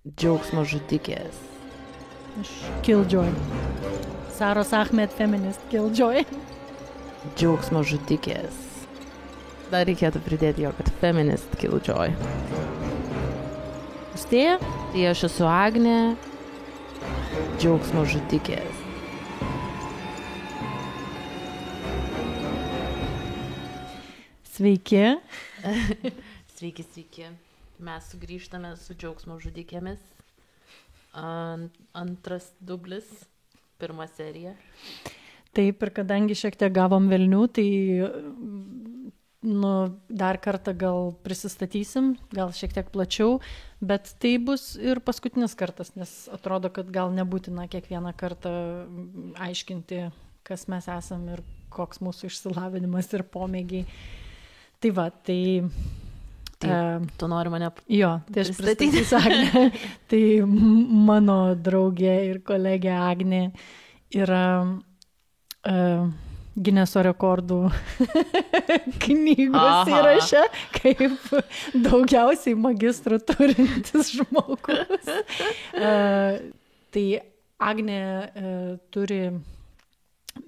Džiaugsmo žudikės. Killjoy. Saros Ahmed feminist Killjoy. Džiaugsmo žudikės. Dar reikėtų pridėti jo, kad feminist Killjoy. Austėja? Tai aš esu Agnė. Džiaugsmo žudikės. Sveiki. Sveiki. Mes sugrįžtame su Džiaugsmo žudikėmis. Antras dublis, pirma serija. Taip, ir kadangi šiek tiek gavom velnių, tai dar kartą gal prisistatysim, gal šiek tiek plačiau, bet tai bus ir paskutinis kartas, nes atrodo, kad gal nebūtina kiekvieną kartą aiškinti, kas mes esam ir koks mūsų išsilavinimas ir pomėgiai. Tai va, tai... Tu nori mane Jo, tai aš pristatysiu Agnę. Tai mano draugė ir kolegė Agnė yra Gineso rekordų knygos įraše, kaip daugiausiai magistrų turintis žmogus. Tai Agnė turi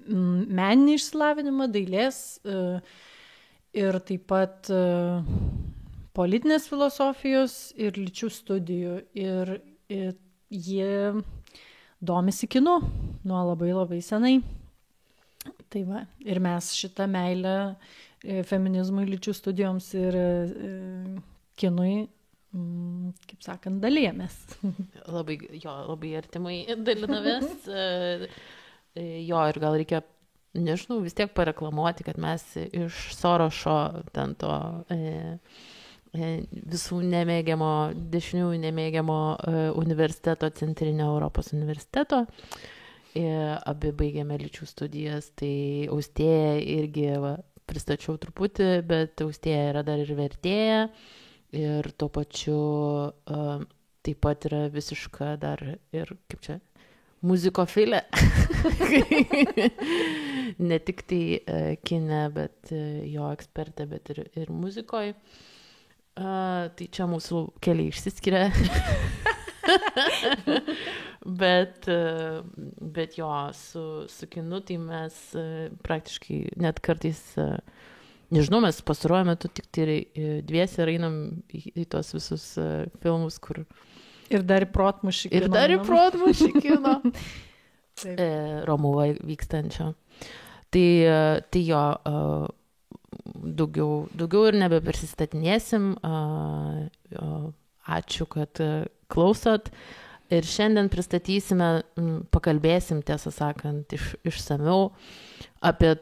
meninį išsilavinimą, dailės ir taip pat politinės filosofijos ir lyčių studijų. Ir jie domisi kinu nuo labai labai senai. Tai va, ir mes šitą meilę feminizmui, lyčių studijoms ir kinui, kaip sakant, dalijamės. Labai artimai dalinamės. Jo, ir gal reikia, nežinau, vis tiek pareklamuoti, kad mes iš Sorošo ten to visų nemėgiamo, dešiniųjų nemėgiamo universiteto, Centrinio Europos universiteto. Abi baigėme lyčių studijas, tai Austėja irgi pristačiau truputį, bet Austėja yra dar ir vertėja ir tuo pačiu taip pat yra visiška dar ir, kaip čia, muzikofilė. Ne tik tai kine, bet jo ekspertė, bet ir muzikoje. Tai čia mūsų keliai išsiskiria. bet jo, su kinu tai mes praktiškai net kartais, nežinau, mes pastaruoju metu tik tai dviese ir einam į tos visus filmus, kur... Ir dar į protmušį kino. Ir dar į protmušį kino. Romuvą vykstančio. Tai jo... Daugiau ir nebeprisistatinėsim. Ačiū, kad klausot. Ir šiandien pristatysime, pakalbėsim, tiesą sakant, išsamiau apie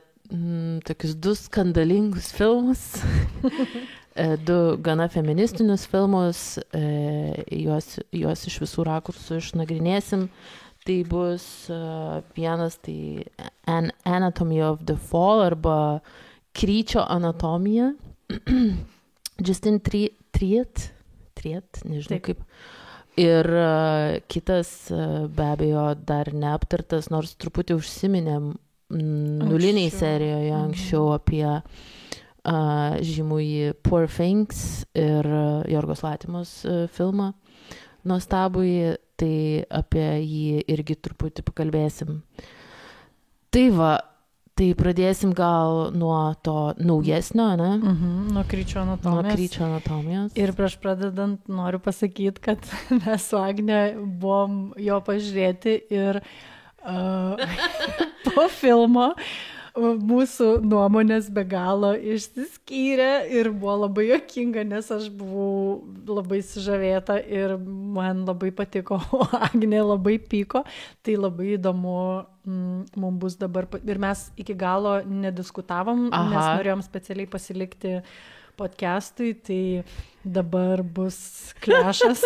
tokius 2 skandalingus filmus. 2 gana feministinius filmus. Juos iš visų rakursų išnagrinėsim. Tai bus vienas, tai An Anatomy of the Fall arba Kryčio anatomija. Justin Triet, nežinau Taip. kaip. Ir kitas, be abejo, dar neaptartas, nors truputį užsiminėm nuliniai serijoje anksčiau apie žymųjį Poor Things ir Jorgos Latimos filmą nuostabųjį, tai apie jį irgi truputį pakalbėsim. Tai va, tai pradėsim gal nuo to naujesnio, ne? Nuo Kryčio anatomijos. Nuo Kryčio anatomijos. Ir prieš pradedant noriu pasakyti, kad mes su Agne buvom jo pažiūrėti ir po filmo mūsų nuomonės be galo išsiskyrė ir buvo labai juokinga, nes aš buvau labai sužavėta ir man labai patiko, o Agnė labai pyko. Tai labai įdomu mums bus dabar. Ir mes iki galo nediskutavom, nes norėjom specialiai pasilikti podcastui, tai dabar bus klešas.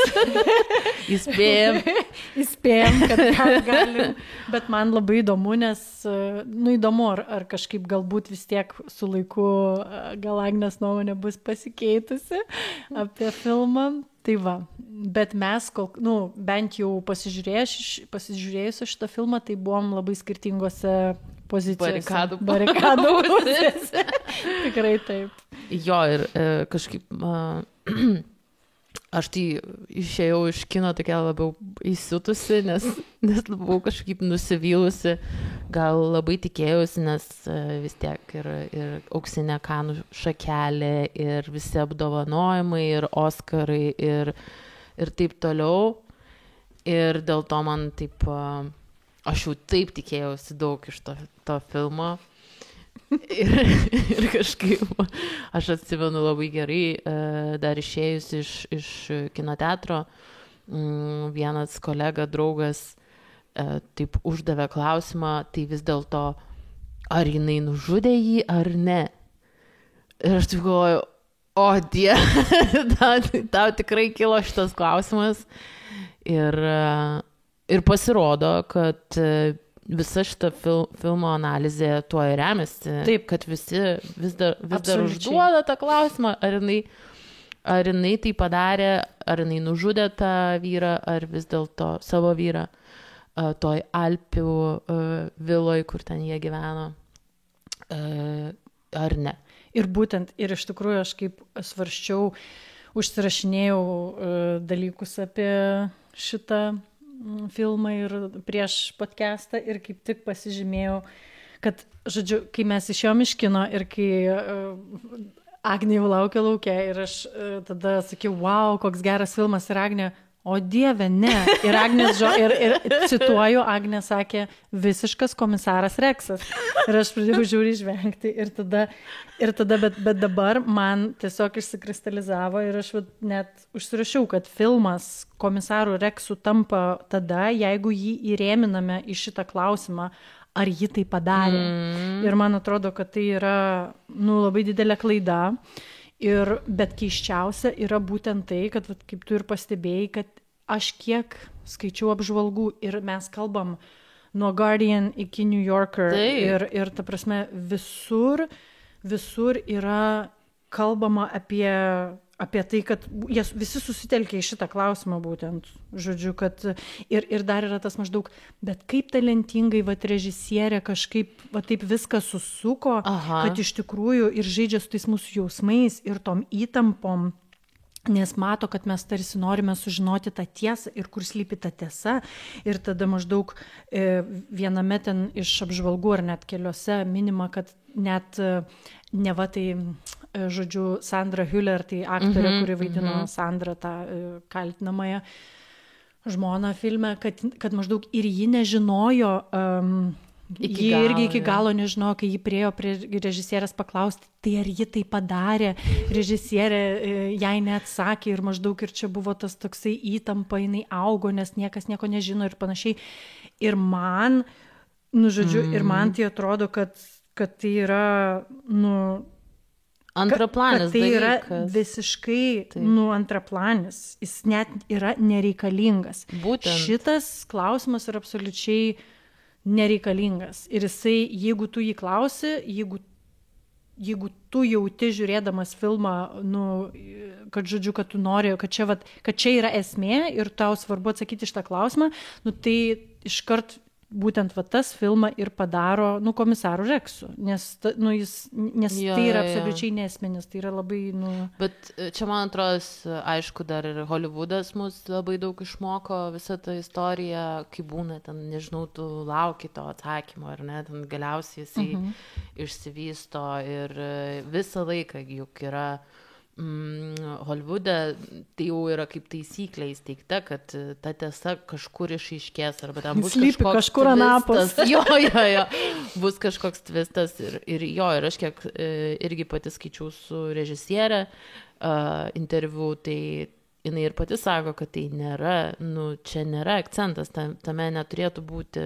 Įspėjom, kad galim. Bet man labai įdomu, nes, įdomu, ar kažkaip galbūt vis tiek su laiku gal Agnės nuomonė bus pasikeitusi apie filmą. Tai va, bet mes, bent jau pasižiūrėjus šitą filmą, tai buvom labai skirtingose pozicijose. Barikadų pusėse. Tikrai taip. Jo, ir kažkaip Aš tai išėjau iš kino tokia labiau įsiutusi, nes buvau kažkaip nusivylusi, gal labai tikėjausi, nes vis tiek ir auksinė Kanų šakelė, ir visi apdovanojimai, ir Oskarai, ir taip toliau. Ir dėl to man taip, aš jau taip tikėjausi daug iš to filmo. Ir kažkaip aš atsimenu labai gerai, dar išėjus iš kino teatro, vienas kolega, draugas taip uždavė klausimą, tai vis dėlto, ar jinai nužudė jį ar ne. Ir aš taip galvoju, o Dieve, tau tikrai kilo šitas klausimas. Ir pasirodo, kad visa šita filmo analizė tuo ir remiasi. Taip, kad visi vis dar užduoda tą klausimą, ar jinai tai padarė, ar jinai nužudė tą vyrą, ar vis dėlto savo vyrą toj Alpių viloj, kur ten jie gyveno, ar ne. Ir būtent, ir iš tikrųjų aš kaip svarsčiau, užsirašinėjau dalykus apie šitą filmą ir prieš podcastą ir kaip tik pasižymėjau, kad, žodžiu, kai mes išėjom iš kino ir kai Agnė jau laukia laukia ir aš tada sakiau, wow, koks geras filmas, ir Agnė, o Dieve, ne. Ir Agnės ir cituoju, Agnė sakė, visiškas komisaras Reksas. Ir aš pradėjau žiūri žvengti ir tada, bet dabar man tiesiog išsikristalizavo ir aš net užsirašiau, kad filmas komisaru Reksu tampa tada, jeigu jį įrėminame į šitą klausimą, ar ji tai padarė. Ir man atrodo, kad tai yra labai didelė klaida. Bet keiščiausia yra būtent tai, kad, kaip tu ir pastebėjai, kad aš kiek skaičiau apžvalgų ir mes kalbam nuo Guardian iki New Yorker ir ta prasme visur yra kalbama apie tai, kad jie visi susitelkia į šitą klausimą būtent, žodžiu, kad ir dar yra tas maždaug, bet kaip talentingai režisierė kažkaip taip viską susuko, kad iš tikrųjų ir žaidžia su tais mūsų jausmais ir tom įtampom, nes mato, kad mes tarsi norime sužinoti tą tiesą ir kur slypi ta tiesa. Ir tada maždaug viename ten iš apžvalgų ar net keliose minima, kad net neva tai, žodžiu, Sandra Hüller, tai aktorė, kuri vaidino Sandrą, tą kaltinamąją žmoną filme, kad maždaug ir ji nežinojo, ji irgi iki galo nežinojo, kai ji priėjo prie režisierės paklausti, tai ar ji tai padarė, režisierė jai neatsakė ir maždaug ir čia buvo tas toksai įtampa, jinai augo, nes niekas nieko nežino ir panašiai. Ir man, žodžiu, ir man tai atrodo, kad tai yra, antraplanis dalykas. Tai yra visiškai antraplanis. Jis net yra nereikalingas. Būtent. Šitas klausimas yra absoliučiai nereikalingas. Ir jisai, jeigu tu jį klausi, jeigu tu jauti žiūrėdamas filmą, kad, žodžiu, kad tu nori, kad čia yra esmė ir tau svarbu atsakyti šitą klausimą, tai iškart būtent tas filmą ir padaro komisaru Reksu, nes tai yra absoliučiai nesminis, tai yra labai... Bet čia, man atrodo, aišku, dar ir Hollywoodas mus labai daug išmoko visą tą istoriją, kai būna ten, nežinau, tu lauki to atsakymo, ar ne, ten galiausiai jisai išsivysto ir visą laiką juk yra Hollywoode, tai jau yra kaip taisyklė įsteigta, kad ta tiesa kažkur išaiškės, arba ten bus kažkur anapus. Jo, bus kažkoks tvistas ir aš kiek irgi pati skaičiau su režisierė interviu, tai jinai ir pati sako, kad tai nėra, čia nėra akcentas, tame neturėtų būti,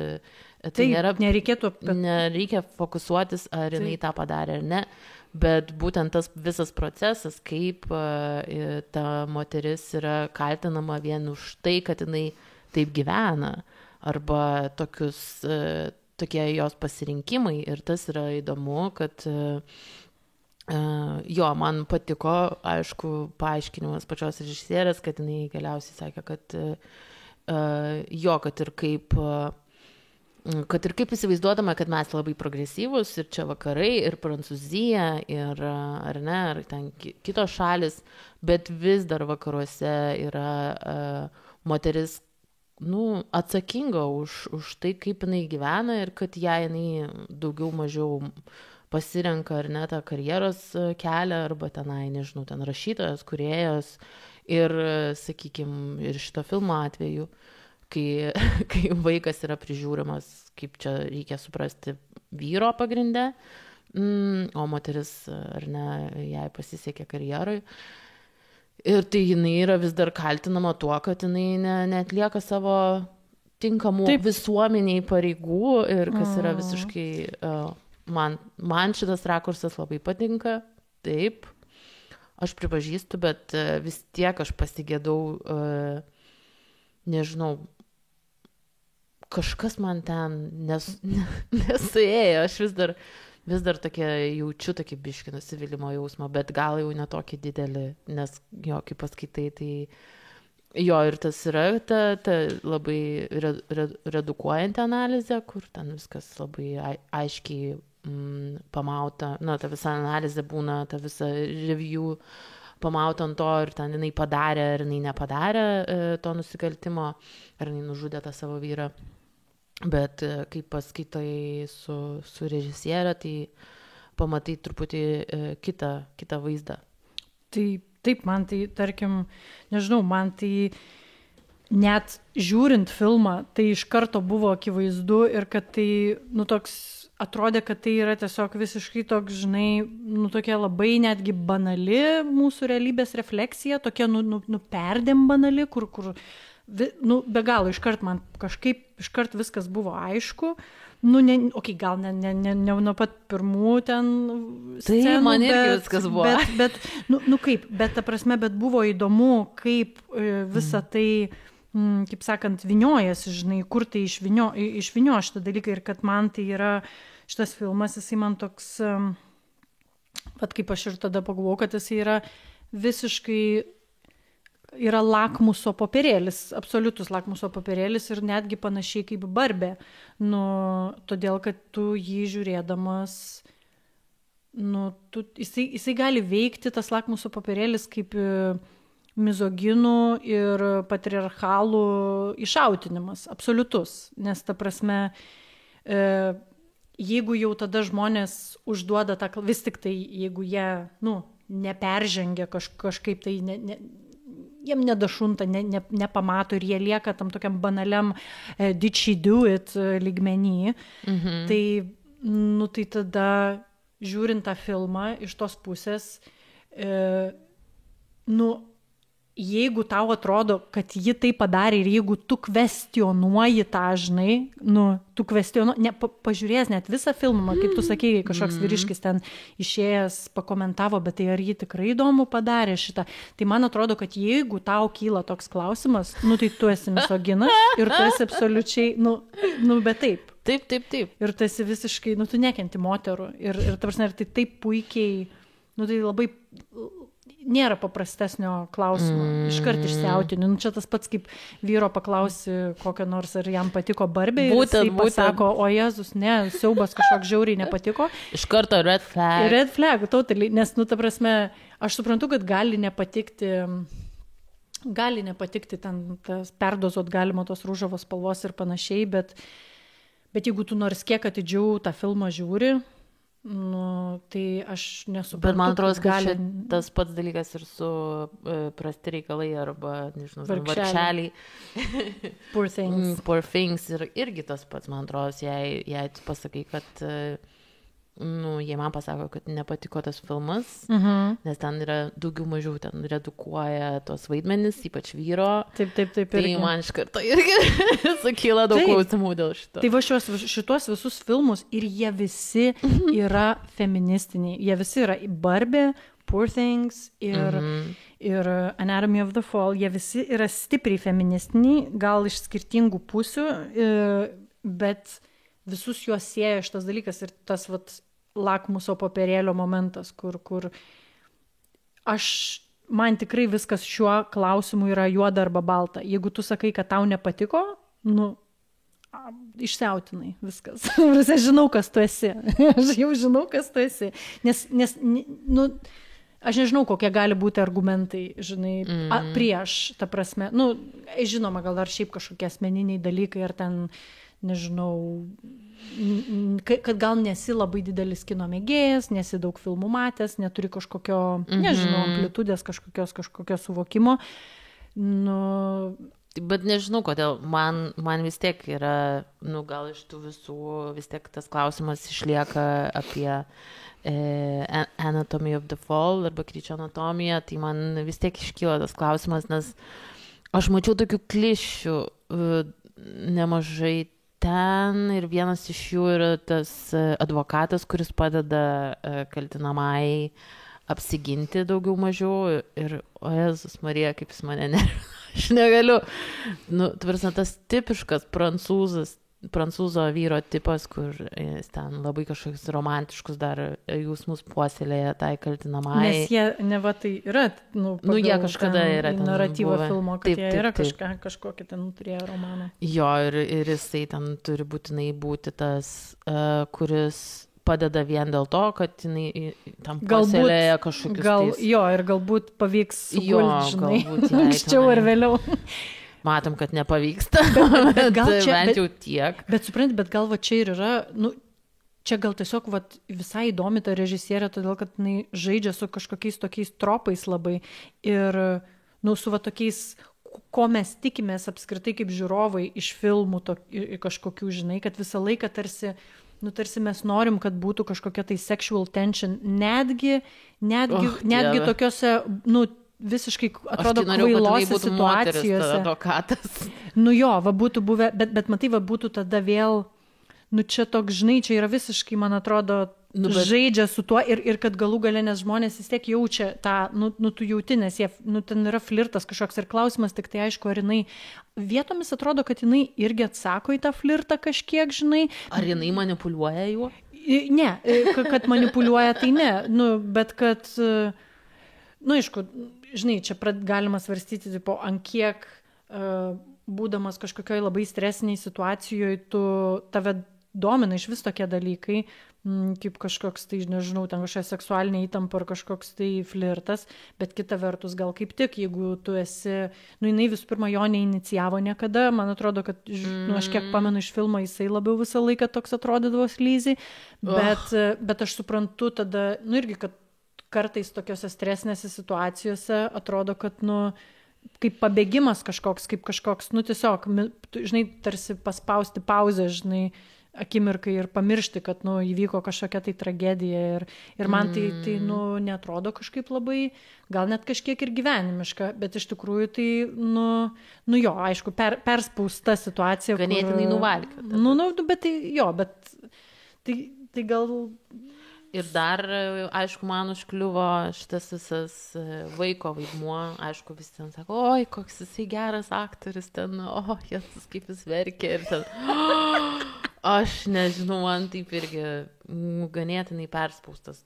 tai nereikia fokusuotis, ar jinai tą padarė ar ne. Bet būtent tas visas procesas, kaip ta moteris yra kaltinama vien už tai, kad jinai taip gyvena, arba tokie jos pasirinkimai. Ir tas yra įdomu, kad man patiko, aišku, paaiškinimas pačios režisierės, kad jinai galiausiai sakė, kad kad ir kad ir kaip įsivaizduodama, kad mes labai progresyvus ir čia vakarai, ir Prancūzija, ir, ar ne, ar ten kitos šalis, bet vis dar vakaruose yra moteris, atsakinga už tai, kaip jinai gyvena ir kad jinai daugiau mažiau pasirenka, ar ne, tą karjeros kelią, arba tenai, nežinau, ten rašytojas, kūrėjas ir, sakykime, ir šito filmo atveju, kai vaikas yra prižiūrimas, kaip čia reikia suprasti, vyro pagrinde, o moteris, ar ne, jai pasisekė karjeroj. Ir tai jinai yra vis dar kaltinama tuo, kad jinai neatlieka savo tinkamų visuomeniai pareigų ir kas yra visiškai, man šitas rakursas labai patinka, taip, aš pripažįstu, bet vis tiek aš pasigėdau, nežinau, kažkas man ten nesuėjo, aš vis dar tokia jaučiu tokį biškį nusivylimo jausmą, bet gal jau netokį didelį, nes jo, kaip paskaitai, tai jo ir tas yra ta labai redukuojanti analizė, kur ten viskas labai aiškiai pamauta, ta visa analizė būna, ta visa review pamauta ant to, ir ten jinai padarė, ar jinai nepadarė to nusikaltimo, ar jinai nužudė tą savo vyrą. Bet kai paskaitai su režisierė, tai pamatai truputį kitą vaizdą. Taip, man tai, tarkim, nežinau, man tai net žiūrint filmą, tai iš karto buvo akivaizdu ir kad tai, toks, atrodė, kad tai yra tiesiog visiškai toks, žinai, tokia labai netgi banali mūsų realybės refleksija, tokia, perdėm banali, kur be galo iškart man kažkaip iškart viskas buvo aišku, gal ne nuo pat pirmų ten scenų, tai man irgi viskas buvo. Bet ta prasme, bet buvo įdomu, kaip visa tai, kaip sakant, vyniojasi, žinai, kur tai išvinio šitą dalyką ir kad man tai yra, šitas filmas, jisai man toks, kaip aš ir tada pagalvojau, kad jisai yra visiškai yra lakmuso popierėlis, absoliutus lakmuso popierėlis ir netgi panašiai kaip Barbė. Todėl, kad tu jį žiūrėdamas, jisai gali veikti, tas lakmuso popierėlis, kaip mizoginų ir patriarchalų išautinimas, absoliutus. Nes ta prasme, jeigu jau tada žmonės užduoda tą, vis tik tai, jeigu jie, neperžengia kažkaip tai, jiem nedašunta, nepamato ir jie lieka tam tokiam banaliam did she do it lygmenį, tai tada žiūrint tą filmą iš tos pusės, jeigu tau atrodo, kad ji tai padarė ir jeigu tu kvestionuoji tą, žinai, tu kvestionuoji, pažiūrėjęs net visą filmą, kaip tu sakei, kažkoks vyriškis ten išėjęs pakomentavo, bet tai ar ji tikrai įdomu padarė šitą. Tai man atrodo, kad jeigu tau kyla toks klausimas, tai tu esi misoginas ir tu esi absoliučiai, bet taip. Taip. Ir tu esi visiškai, tu nekenti moterų. Ir ta prasme, tai taip puikiai, tai labai nėra paprastesnio klausimo. Iškart išsiautini. Čia tas pats, kaip vyro paklausi kokio nors, ar jam patiko Barbė, ir jisai pasako, o Jėzus, ne, siaubas kažkoks žiauriai nepatiko. Iš karto red flag. Red flag, totally. Nes, ta prasme, aš suprantu, kad gali nepatikti ten perdozuot galima tos rūžavos spalvos ir panašiai, bet jeigu tu nors kiek atidžiau tą filmą žiūri, tai aš nesuprantu. Bet man atrodo, kad tas pats dalykas ir su prasti reikalai arba, nežinau, vargšeliai. Poor things. Poor things. Ir irgi tas pats, man atrodo, jei tu pasakai, kad jie man pasako, kad nepatiko tas filmas, nes ten yra daugiau mažiau, ten redukuoja tos vaidmenis, ypač vyro. Taip. Tai man iš karto irgi sukyla daug klausimų dėl šito. Tai va šitos visus filmus ir jie visi yra feministiniai. Jie visi yra Barbė, Poor Things ir Anatomy of the Fall. Jie visi yra stipriai feministiniai, gal iš skirtingų pusių, bet visus juos sieja šitas dalykas ir tas lakmuso popierėlio momentas, kur man tikrai viskas šiuo klausimu yra juoda arba balta. Jeigu tu sakai, kad tau nepatiko, išsiautinai viskas. Aš žinau, kas tu esi. Aš jau žinau, kas tu esi. Nes nu, aš nežinau, kokie gali būti argumentai, žinai, prieš, ta prasme. Nu, žinoma, gal ar šiaip kažkokie asmeniniai dalykai, ar ten, nežinau, kad gal nesi labai didelis kino mėgėjas, nesi daug filmų matęs, neturi kažkokio, nežinau, amplitudės, kažkokio suvokimo. Nu... Bet nežinau, kodėl man vis tiek yra, nu, gal iš tų visų, vis tiek tas klausimas išlieka apie Anatomy of the Fall arba Kryčio anatomiją, tai man vis tiek iškyla tas klausimas, nes aš mačiau tokių klišių nemažai ten ir vienas iš jų yra tas advokatas, kuris padeda kaltinamai apsiginti daugiau mažiau ir, o Jėzus Marija, kaip jis mane nervina, aš negaliu. Nu, tvarsna, tas tipiškas prancūzo vyro tipas, kur jis ten labai kažkokius romantiškus dar jausmus puoselėja tai kaltinamai. Nes jie, neva tai yra, jie kažkada yra ten naratyvo buvę. filmo, kad taip, jie yra taip. kažkokį ten turėjo romaną. Jo, ir jisai ten turi būtinai būti tas, kuris padeda vien dėl to, kad jinai tam puoselėja kažkokius Jo, ir galbūt pavyks sugulti, žinai, galbūt anksčiau ar vėliau. Matom, kad nepavyksta, bet gal čia, bent jau tiek. Bet supranti, bet gal va čia ir yra, nu, čia gal tiesiog va, visai įdomi ta režisierė, todėl kad jinai žaidžia su kažkokiais tokiais tropais labai ir, nu, su va tokiais, ko mes tikimės apskritai kaip žiūrovai iš filmų kažkokių, žinai, kad visą laiką tarsi mes norim, kad būtų kažkokia tai sexual tension, netgi tokiose, nu, visiškai atrodo kvailose situacijose. Nu jo, va būtų buvę, bet matai, va būtų tada vėl, nu čia toks, žinai, čia yra visiškai, man atrodo, žaidžia su tuo ir kad galų gale, nes žmonės vis tiek jaučia tą, nu tu jauti, nes jie, nu ten yra flirtas kažkoks ir klausimas, tik tai aišku, ar jinai vietomis atrodo, kad jinai irgi atsako į tą flirtą kažkiek, žinai. Ar jinai manipuliuoja juo? Ne, kad manipuliuoja, tai ne, nu, bet kad, nu, aišku, žinai, čia galima svarstyti, tipo, ant kiek būdamas kažkokioj labai stresiniai situacijoje, tave domina iš vis tokie dalykai, kaip kažkoks, tai nežinau, ten kažkokia seksualinė įtampa ar kažkoks tai flirtas, bet kita vertus gal kaip tik, jeigu tu esi, nu, jinai visų pirma jo neinicijavo niekada, man atrodo, kad, nu, aš kiek pamenu iš filmo, jisai labiau visą laiką toks atrodydavo sleazy, bet aš suprantu tada, nu, irgi, kad kartais tokiose stresinėse situacijose atrodo, kad, nu, kaip pabėgimas kažkoks, nu, tiesiog, žinai, tarsi paspausti pauzę, žinai, akimirkai ir pamiršti, kad, nu, įvyko kažkokia tai tragedija ir man tai, nu, netrodo kažkaip labai, gal net kažkiek ir gyvenimiška, bet iš tikrųjų tai, nu jo, aišku, perspausta situacija. Ganėtinai nuvalkė. Nu, bet tai, jo, bet tai gal... Ir dar, aišku, man užkliuvo šitas visas vaiko vaidmuo, aišku, visi ten sako, oi, koks jisai geras aktorius ten, Jėzus, kaip jis verkė ir ten, aš nežinau, man taip irgi ganėtinai perspaustas.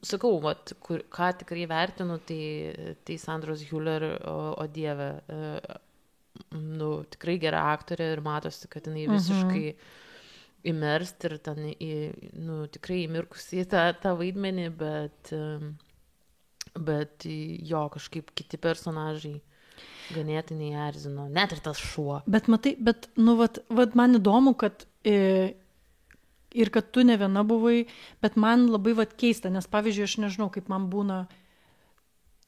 Sakau, vat, ką tikrai vertinu, tai Sandros Hüller, o Dieve, nu, tikrai gera aktorė ir matosi, kad jinai visiškai immerst ir ten, nu, tikrai įmirkusi į tą vaidmenį, bet jo, kažkaip kiti personažai ganėtinai erzino, net ir tas šuo. Bet matai, nu, vat man įdomu, kad ir kad tu ne viena buvai, bet man labai vat keista, nes pavyzdžiui, aš nežinau, kaip man būna,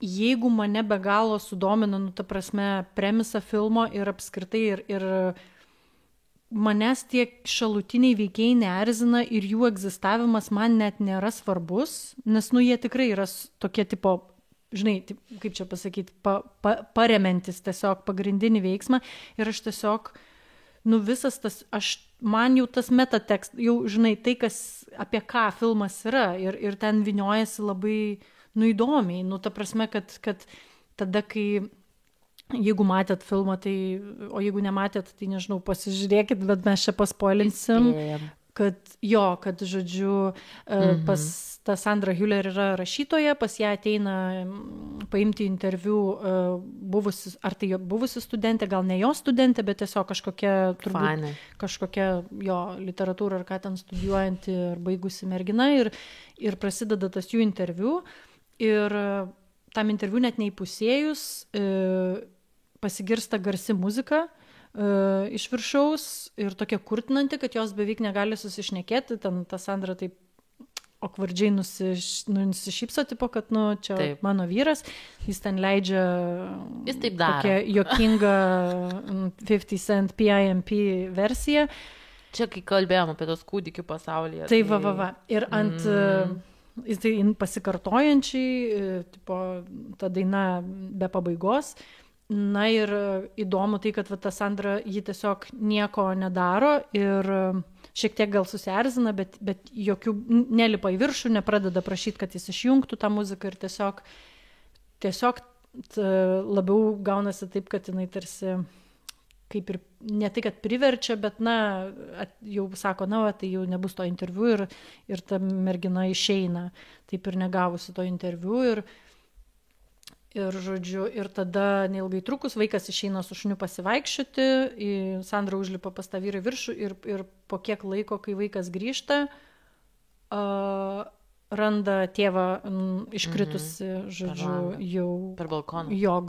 jeigu mane be galo sudomina, nu, ta prasme, premisa filmo ir apskritai ir manęs tiek šalutiniai veikėjai neerzina ir jų egzistavimas man net nėra svarbus, nes, nu, jie tikrai yra tokie tipo, žinai, kaip čia pasakyti, paremiantis tiesiog pagrindinį veiksmą ir aš tiesiog, nu, visas tas, man jau tas metatekst, jau, žinai, tai, kas, apie ką filmas yra ir ten vyniojasi labai, nu, įdomiai, nu, ta prasme, kad tada, kai jeigu matėt filmą, tai, o jeigu nematėt, tai nežinau, pasižiūrėkit, bet mes čia paspoilinsim, kad žodžiu, pas ta Sandra Hüller yra rašytoja, pas ją ateina paimti interviu ar tai buvusi studentė, gal ne jo studentė, bet tiesiog kažkokia, turbūt kažkokia jo literatūra ar ką ten studijuojanti ar baigusi mergina ir prasideda tas jų interviu ir tam interviu net neįpusėjus pasigirsta garsi muzika iš viršaus ir tokia kurtinanti, kad jos beveik negali susišnekėti, ten ta Sandra taip okvardžiai nusišypso, tipo, kad, čia taip. Mano vyras, jis ten leidžia tokią juokingą 50 Cent PIMP versiją. Čia, kai kalbėjom apie tos kūdikių pasaulyje. Tai va. Ir ant tai pasikartojančiai, tipo, ta daina be pabaigos. Na ir įdomu tai, kad ta Sandra ji tiesiog nieko nedaro ir šiek tiek gal susierzina, bet jokių nelipa į viršų, nepradeda prašyti, kad jis išjungtų tą muziką ir tiesiog labiau gaunasi taip, kad jinai tarsi kaip ir ne tai, kad priverčia, bet jau sako, tai jau nebus to interviu ir ta mergina išeina, taip ir negavusi to interviu ir žodžiu, ir tada neilgai trukus vaikas išeina su šuniu pasivaikščioti, Sandra užlipa pas tą vyrą viršų ir po kiek laiko, kai vaikas grįžta, randa tėvą iškritusi, žodžiu, jau per balkoną. Jo,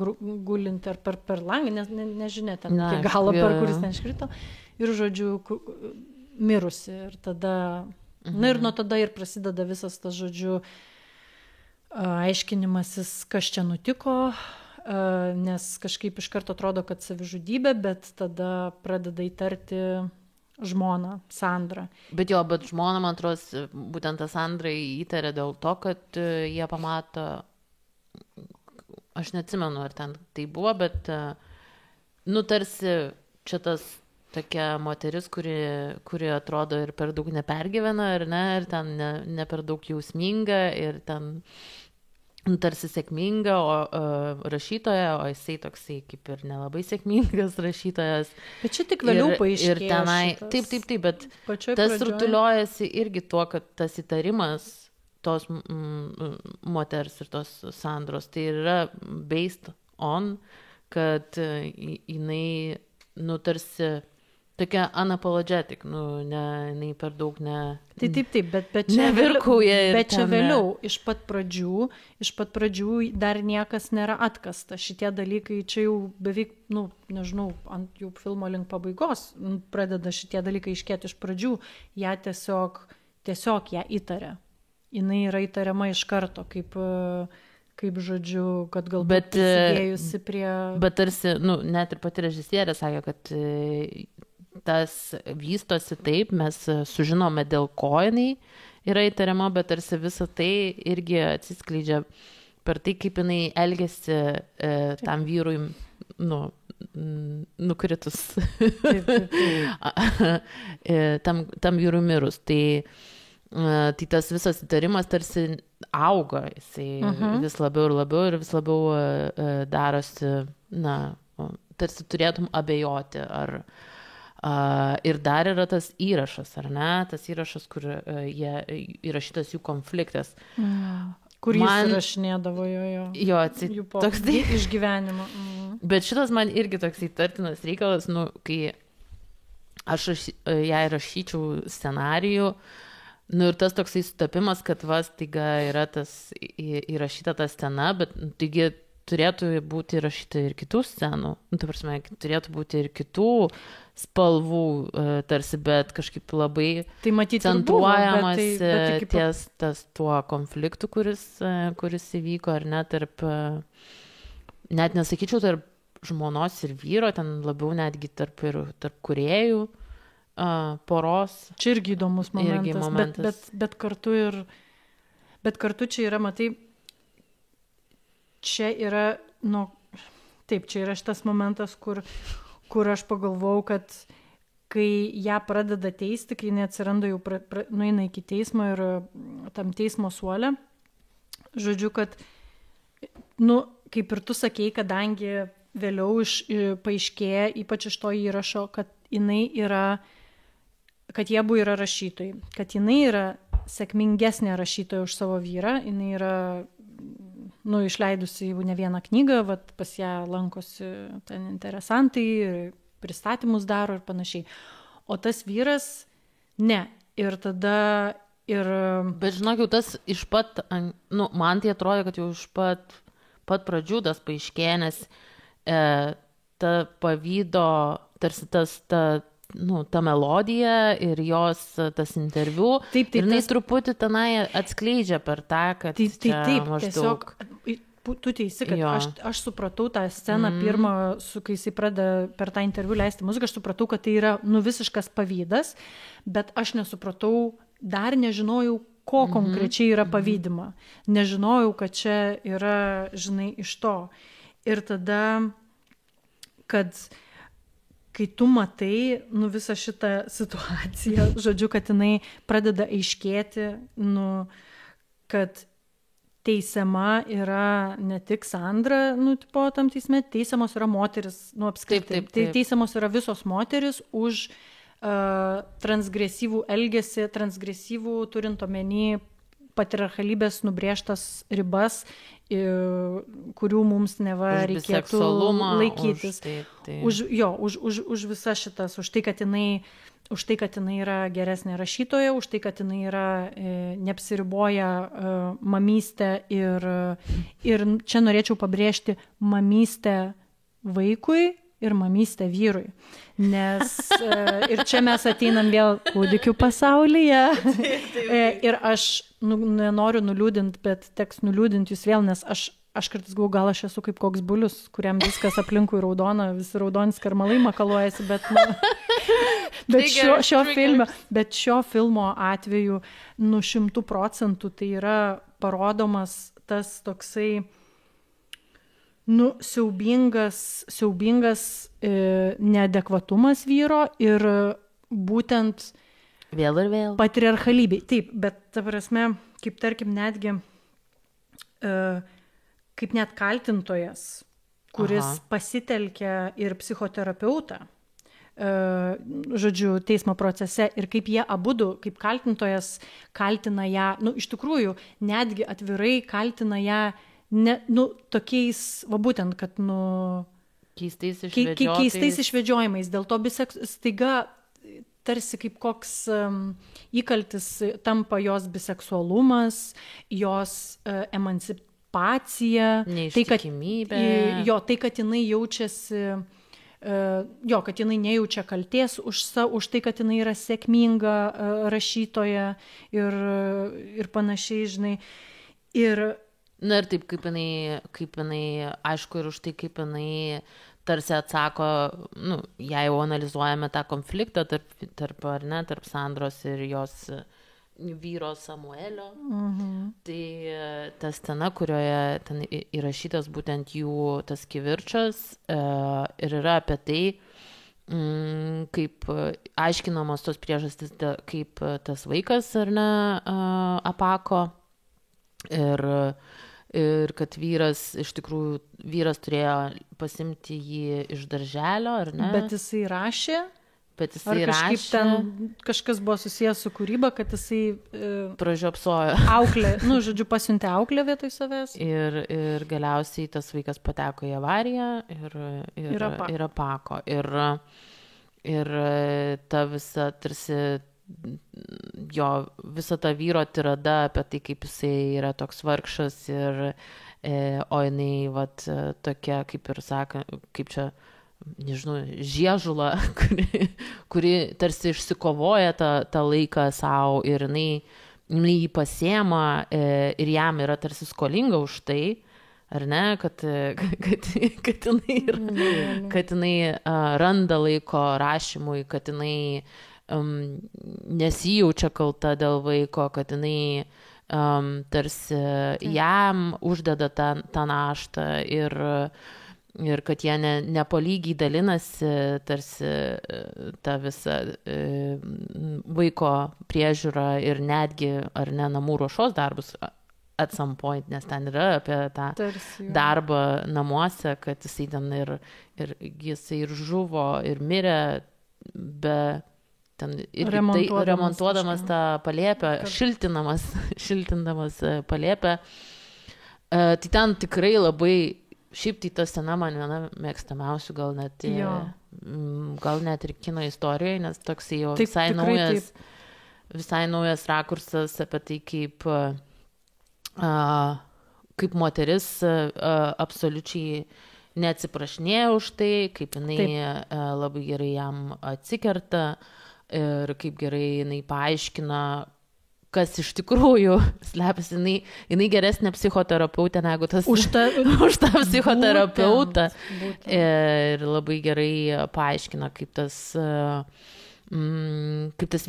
gulinti ar per langą, nes nežinia ten iki galo, per kuris ten iškrito, ir žodžiu, mirusi. Ir tada, ir nuo tada ir prasideda visas tas, žodžiu, aiškinimasis, kas čia nutiko, nes kažkaip iš karto atrodo, kad savižudybė, bet tada pradeda įtarti žmoną, Sandrą. Bet žmona, man atrodo, būtent tą Sandrą įtarė dėl to, kad jie pamato, aš neatsimenu, ar ten tai buvo, bet tarsi čia tas tokia moteris, kuri atrodo ir per daug nepergyvena, ar ne, ir ten ne per daug jausminga, ir ten tarsi sėkminga rašytoja, o jisai toksai kaip ir nelabai sėkmingas rašytojas. Bet čia tik vėliau paaiškėjo. Ir tenai, taip, bet tas rutuliojasi irgi tuo, kad tas įtarimas tos moters ir tos Sandros, tai yra based on, kad jinai, tarsi tokia unapologetic, jinai per daug Taip, bet čia nevirkauja. Bet čia vėliau, iš pat pradžių dar niekas nėra atkasta. Šitie dalykai čia jau beveik, nežinau, ant jau filmo link pabaigos pradeda šitie dalykai iškėti iš pradžių. Ją tiesiog ją įtarė. Jinai yra įtariama iš karto, kaip žodžiu, kad galbūt prisidėjusi prie... Bet tarsi, net ir pati režisierė sakė, kad tas vystosi taip, mes sužinome, dėl ko jinai yra įtariama, bet tarsi visą tai irgi atsiskleidžia per tai, kaip jinai elgiasi tam vyrui, nukritus. tam vyrui mirus. Tai tas visas įtarimas tarsi auga, jisai vis labiau ir labiau ir vis labiau darosi, tarsi turėtum abejoti, ar ir dar yra tas įrašas, ar ne? Tas įrašas, kur įrašytas jų konfliktas. Kur jis rašinėdavo jo toks išgyvenimo. Bet šitas man irgi toks įtartinas reikalas, kai aš jai rašyčiau scenarijų, ir tas toksai sutapimas, kad staiga yra tas įrašyta ta scena, bet taigi turėtų būti įrašyta ir kitų scenų. Turėtų būti ir kitų spalvų tarsi, bet kažkaip labai centruojamas ties tas tuo konfliktu, kuris įvyko, ar ne, net nesakyčiau tarp žmonos ir vyro, ten labiau netgi tarp kūrėjų poros. Čia irgi įdomus momentas. Bet kartu čia yra, matai, čia yra, čia yra šitas momentas, kur aš pagalvojau, kad kai ją pradeda teisti, kai jinai atsiranda jau nueina iki teismo ir tam teismo suole, žodžiu, kad, kaip ir tu sakei, kadangi vėliau paaiškėja, ypač iš to įrašo, kad jinai yra kad jie abu yra rašytojai, kad jinai yra sėkmingesnė rašytoja už savo vyrą, jinai yra, išleidusi jau ne vieną knygą, vat pas ją lankosi ten interesantai, pristatymus daro ir panašiai. O tas vyras, ne. Ir tada Bet žinok, jau tas iš pat, man tai atrodo, kad jau iš pat pradžių tas paaiškėjo, nes ta pavydo, tarsi ta melodija ir jos tas interviu, taip, ir jinai truputį tenai atskleidžia per tą, kad taip, maždaug... Tiesiog, tu teisi, kad aš supratau tą sceną pirmą, kai jisai pradeda per tą interviu leisti muziką, aš supratau, kad tai yra visiškas pavydas, bet aš nesupratau, dar nežinojau, ko konkrečiai yra pavydima. Nežinojau, kad čia yra, žinai, iš to. Ir tada, kad kai tu matai, visą šitą situaciją, žodžiu, kad jinai pradeda aiškėti, kad teisiama yra ne tik Sandra, tipo tam teisme, teisiamos yra moteris, apskritai. Taip. Teisiamos yra visos moteris už transgresyvų elgesį, turint omeny patriarchalybės nubrėžtas ribas, kurių mums neva reikėtų laikytis. Už visas šitas, už tai, kad jinai yra geresnė rašytoja, už tai, kad jinai yra neapsiriboja mamystę ir čia norėčiau pabrėžti mamystę vaikui ir mamystę vyrui. Nes ir čia mes ateinam vėl kūdikių pasaulyje. Ir aš nenoriu nuliūdinti, bet teks nuliūdinti jūs vėl, nes aš kartais galvoju, gal aš esu kaip koks bulius, kuriam viskas aplinkui raudona, visi raudoni skarmalai makaluojasi, bet šio filmo atveju 100% tai yra parodomas tas toksai siaubingas neadekvatumas vyro ir būtent vėl patriarchalybei. Taip, bet ta prasme, kaip tarkim netgi kaip net kaltintojas, kuris pasitelkia ir psichoterapeutą, žodžiu, teismo procese, ir kaip jie abudu, kaip kaltintojas kaltina ją, iš tikrųjų, netgi atvirai kaltina ją tokiais, būtent, kad, keistais išvedžiojimais. Dėl to staiga tarsi kaip koks įkaltis tampa jos biseksualumas, jos emancipacija, neištikimybė. Tai, kad jinai jaučiasi, kad jinai nejaučia kaltės už tai, kad jinai yra sėkminga rašytoja ir panašiai, žinai. Ir taip, kaip jinai, aišku, ir už tai, kaip jinai tarsi atsako, jei jau analizuojame tą konfliktą tarp Sandros ir jos vyro Samuelio, tai ta scena, kurioje ten įrašytas būtent jų tas kivirčas, ir yra apie tai, kaip aiškinamos tos priežastys, kaip tas vaikas, ar ne, apako, ir kad vyras turėjo pasimti jį iš darželio, ar ne? Bet jisai rašė? Ten kažkas buvo susijęs su kūryba, kad jisai pražiopsojo. Pasiuntė auklę vietoj savęs. Ir galiausiai tas vaikas pateko į avariją ir apako. Ir ta visa tarsi visa ta vyro tirada apie tai, kaip jisai yra toks vargšas o jinai tokia, kaip ir sako, kaip čia, nežinau, žiežula, kuri tarsi išsikovoja tą laiką savo ir jinai jį pasiema ir jam yra tarsi skolinga už tai, ar ne, kad jinai randa laiko rašymui, kad jinai nesijaučia kalta dėl vaiko, kad jinai tarsi jam uždeda tą naštą ir kad jie nepolygiai dalinasi tarsi tą visą vaiko priežiūrą ir netgi, ar ne, namų ruošos darbus at some point, nes ten yra apie tą darbą namuose, kad jisai ten ir jisai ir žuvo, ir mirė be ten irgi remontuodamas tą palėpę, šiltindamas palėpę. Tai ten tikrai labai, šiaip tai ta scena man viena mėgstamiausių, gal net ir kino istorijoje, nes toks jau visai naujas rakursas apie tai, kaip moteris absoliučiai neatsiprašinėja už tai, kaip jinai labai gerai jam atsikerta ir kaip gerai jinai paaiškina, kas iš tikrųjų slepiasi. Jinai geresnė psichoterapeutė negu tas už tą psichoterapeutą. Būtent. Ir labai gerai paaiškina, kaip tas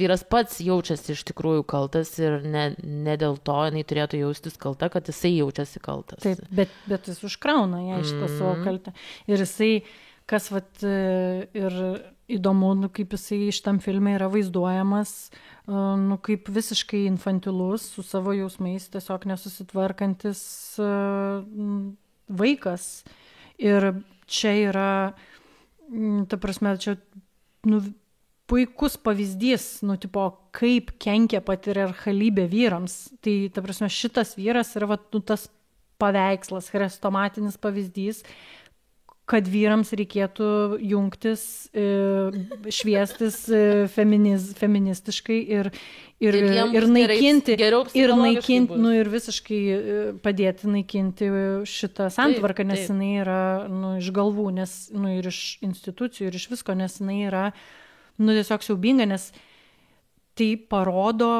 vyras pats jaučiasi iš tikrųjų kaltas ir ne dėl to jinai turėtų jaustis kalta, kad jisai jaučiasi kaltas. Taip, bet jis užkrauna ją iš to savo kaltę. Ir jisai, kas ir įdomu, kaip jisai šitam filme yra vaizduojamas, kaip visiškai infantilus, su savo jausmais tiesiog nesusitvarkantis vaikas. Ir čia yra, ta prasme, čia puikus pavyzdys, kaip kenkia patriarchalybė vyrams. Tai, ta prasme, šitas vyras yra tas paveikslas, chrestomatinis pavyzdys, kad vyrams reikėtų jungtis, šviestis feministiškai ir naikinti, ir visiškai padėti naikinti šitą santvarką, nes jinai yra iš galvų, nes ir iš institucijų, ir iš visko, nes jinai yra tiesiog siaubinga, nes tai parodo,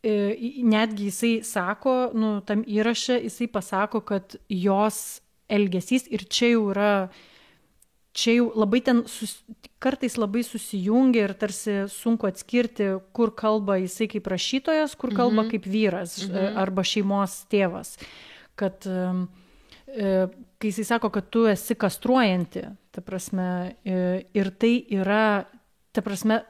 netgi jisai sako, tam įraše jisai pasako, kad jos elgesys ir čia jau labai kartais labai susijungia ir tarsi sunku atskirti, kur kalba jisai kaip rašytojas, kur kalba kaip vyras arba šeimos tėvas. Kad kai jisai sako, kad tu esi kastruojanti, ta prasme, ir tai yra, ta prasme,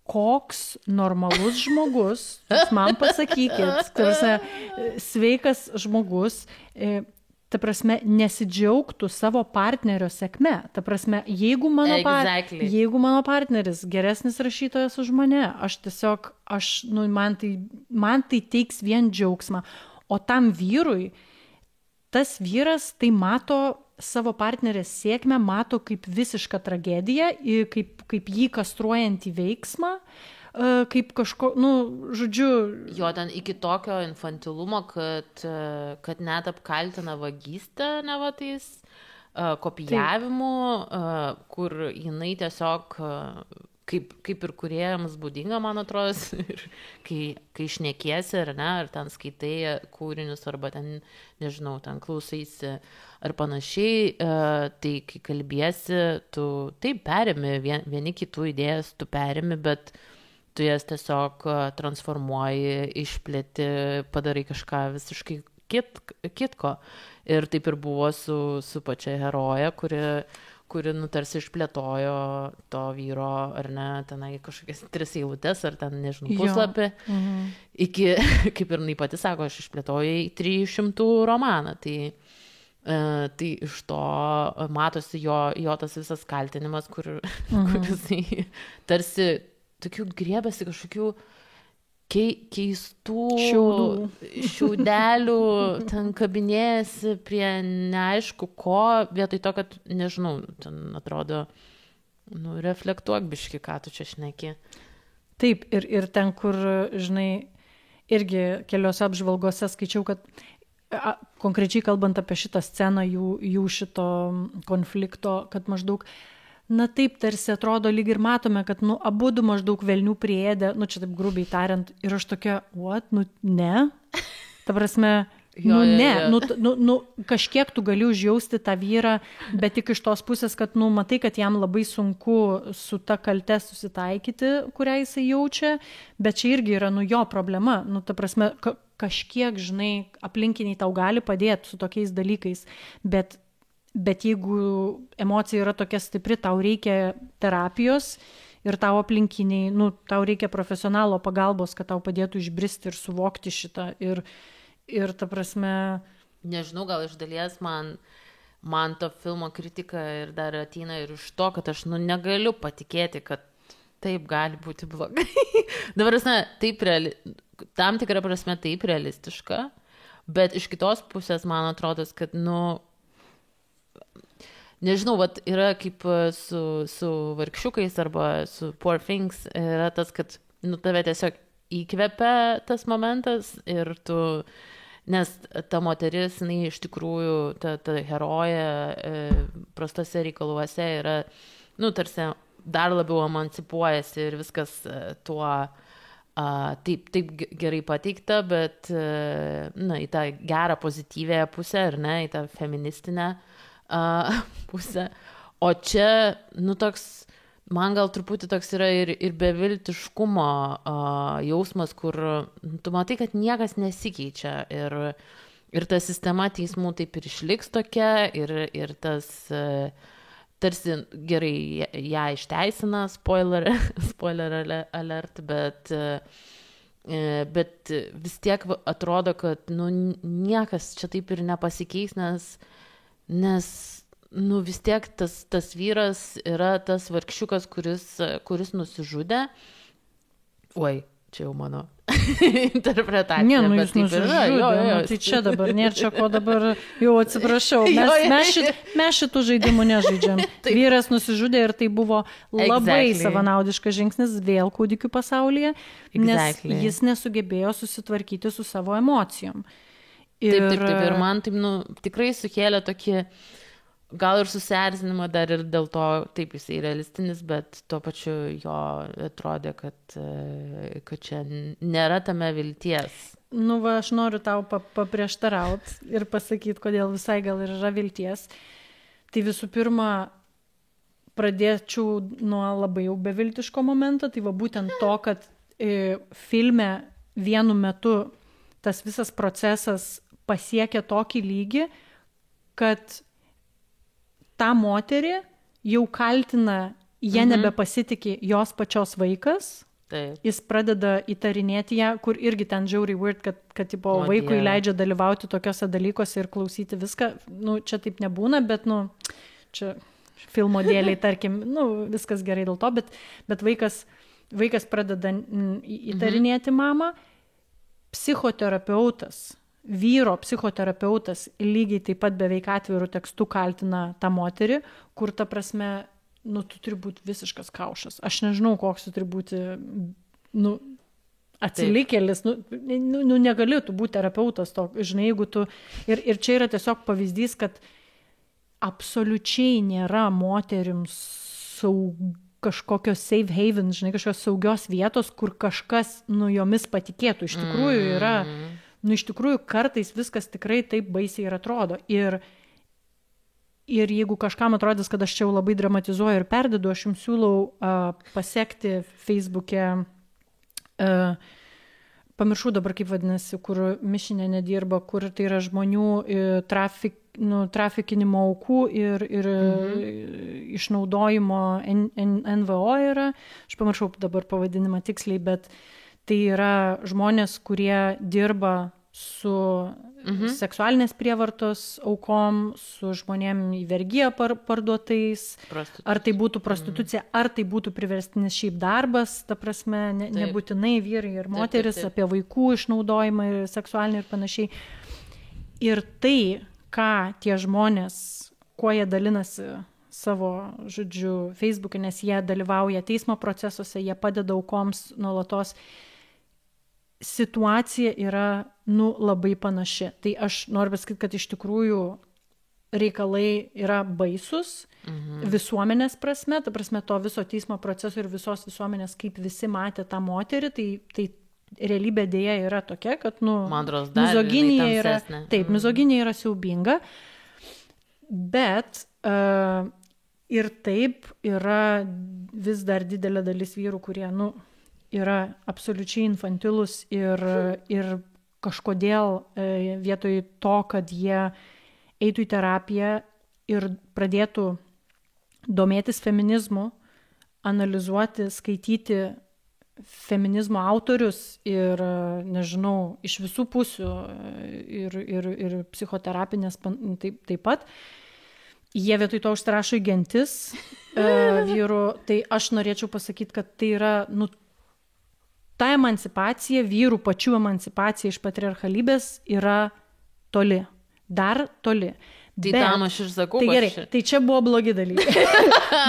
koks normalus žmogus, jūs man pasakykit, ta prasme, sveikas žmogus, ta prasme, nesidžiaugtų savo partnerio sėkme. Ta prasme, jeigu mano partneris geresnis rašytojas už mane, man tai teiks vien džiaugsmą. O tam vyrui, tas vyras tai mato savo partnerės sėkmę, mato kaip visišką tragediją, kaip jį kastruojantį veiksmą, kaip kažko, žodžiu... Jo, ten iki tokio infantilumo, kad net apkaltina vagystę nevatais, kopijavimu, kur jinai tiesiog, kaip ir kūrėjams būdinga, man atrodo, ir kai šnekiesi ar ne, ar ten skaitai kūrinius, arba ten, nežinau, ten klausaisi ar panašiai, tai kai kalbiesi, tu taip perimi, vieni kitų idėjas tu perimi, bet tu jas tiesiog transformuoji, išplėti, padarai kažką visiškai kitko. Ir taip ir buvo su pačia heroje, kuri tarsi išplėtojo to vyro, ar ne, tenai kažkokias 3 eilutes, ar ten, nežinau, puslapį. Iki, kaip ir jinai pati sako, aš išplėtoju į 300 romaną. Tai iš to matosi jo tas visas kaltinimas, kur jisai tarsi tokių griebėsi kažkokių keistų šiaudelių, ten kabinėjasi prie neaišku ko, vietoj to, kad, nežinau, ten atrodo, reflektuok biški, ką tu čia šneki. Taip, ir ten, kur, žinai, irgi keliose apžvalgose skaičiau, kad konkrečiai kalbant apie šitą sceną, jų šito konflikto, kad maždaug taip tarsi atrodo, lyg ir matome, kad abudu maždaug velnių priėdė, čia taip grubiai tariant, ir aš tokia, ne, ta prasme, kažkiek tu gali užjausti tą vyrą, bet tik iš tos pusės, kad, matai, kad jam labai sunku su ta kalte susitaikyti, kurią jisai jaučia, bet čia irgi yra, jo problema, ta prasme, kažkiek, žinai, aplinkiniai tau gali padėti su tokiais dalykais, bet jeigu emocija yra tokia stipri, tau reikia terapijos ir tau aplinkiniai, tau reikia profesionalo pagalbos, kad tau padėtų išbristi ir suvokti šitą. Ir ta prasme... Nežinau, gal iš dalies man to filmo kritika ir dar ateina ir iš to, kad aš negaliu patikėti, kad taip gali būti blogai. Dabar, taip tam tikrą prasme taip realistiška, bet iš kitos pusės man atrodo, kad, nežinau, vat yra kaip su vargšiukais arba su Poor Things, yra tas, kad, tave tiesiog įkvepia tas momentas ir tu, nes ta moteris, jinai iš tikrųjų, ta herojė prastose reikaluose yra, tarsi dar labiau emancipuojasi ir viskas tuo taip gerai pateikta, bet į tą gerą pozityvę pusę, ar ne, į tą feministinę pusę. O čia, toks, man gal truputį toks yra ir beviltiškumo jausmas, kur tu matai, kad niekas nesikeičia ir ta sistema teismų taip ir išliks tokia ir tas tarsi gerai ją išteisina, spoiler alert, bet vis tiek atrodo, kad niekas čia taip ir nepasikeis, nes vis tiek tas vyras yra tas vargšiukas, kuris nusižudė. Oi, čia jau mano interpretacija. Ne, jūs nusižudė, tai čia dabar, nėra čia ko dabar, jau atsiprašau, mes šitų žaidimų nežaidžiam. Vyras nusižudė ir tai buvo labai savanaudiškas žingsnis vėl kūdikių pasaulyje, nes jis nesugebėjo susitvarkyti su savo emocijom. Taip, ir man taip, tikrai sukėlė tokį, gal ir susierzinimą dar ir dėl to, taip jisai realistinis, bet tuo pačiu jo atrodė, kad čia nėra tame vilties. Aš noriu tau paprieštarauti ir pasakyti, kodėl visai gal ir yra vilties. Tai visų pirma, pradėčiau nuo labai jau beviltiško momento, tai būtent to, kad filme vienu metu tas visas procesas pasiekia tokį lygį, kad tą moterį jau kaltina, jie nebepasitikė jos pačios vaikas. Taip. Jis pradeda įtarinėti ją, kur irgi ten žiauriai weird, kad vaikui leidžia dalyvauti tokiuose dalykuose ir klausyti viską. Čia taip nebūna, bet, čia filmo dėliai, tarkim, viskas gerai dėl to, bet vaikas pradeda įtarinėti mamą. Psichoterapeutas, vyro psichoterapeutas lygiai taip pat beveik atvirų tekstų kaltina tą moterį, kur ta prasme, tu turi būti visiškas kaušas. Aš nežinau, koks tu turi būti, atsilikėlis, negali tu būti terapeutas, žinai, jeigu tu, ir čia yra tiesiog pavyzdys, kad absoliučiai nėra moterims kažkokios safe haven, žinai, kažkokios saugios vietos, kur kažkas, jomis patikėtų. Iš tikrųjų yra, iš tikrųjų kartais viskas tikrai taip baisiai ir atrodo. Ir jeigu kažkam atrodys, kad aš čia jau labai dramatizuoju ir perdedu, aš jums siūlau pasekti Facebook'e, pamiršau dabar kaip vadinasi, kur Mišinė nedirba, kur tai yra žmonių trafikinimo aukų ir išnaudojimo NVO yra. Aš pamiršau dabar pavadinimą tiksliai, bet tai yra žmonės, kurie dirba su seksualinės prievartos aukom, su žmonėm į vergiją parduotais, ar tai būtų prostitucija, ar tai būtų priverstinis šiaip darbas, ta prasme, nebūtinai vyrai ir moteris, apie vaikų išnaudojimą ir seksualinį ir panašiai. Ir tai, ką tie žmonės, kuo jie dalinasi savo, žodžiu, Facebook'e, nes jie dalyvauja teismo procesuose, jie padeda aukoms nuolatos, situacija yra, labai panaši. Tai aš noriu pasakyti, kad iš tikrųjų reikalai yra baisus visuomenės prasme, ta prasme to viso teismo proceso ir visos visuomenės, kaip visi matė tą moterį, tai realybė dėja yra tokia, kad, mizoginija yra, taip, mizoginija yra siaubinga, bet ir taip yra vis dar didelė dalis vyrų, kurie, yra absoliučiai infantilus ir kažkodėl vietoj to, kad jie eitų į terapiją ir pradėtų domėtis feminizmu, analizuoti, skaityti feminizmo autorius ir, nežinau, iš visų pusių ir psichoterapinės taip pat, jie vietoj to užsirašo į gentis vyrų, tai aš norėčiau pasakyti, kad tai yra, ta emancipacija, vyrų pačių emancipacija iš patriarchalybės yra toli, dar toli. Tai tam aš ir sakau. Tai gerai, tai čia buvo blogi dalykai.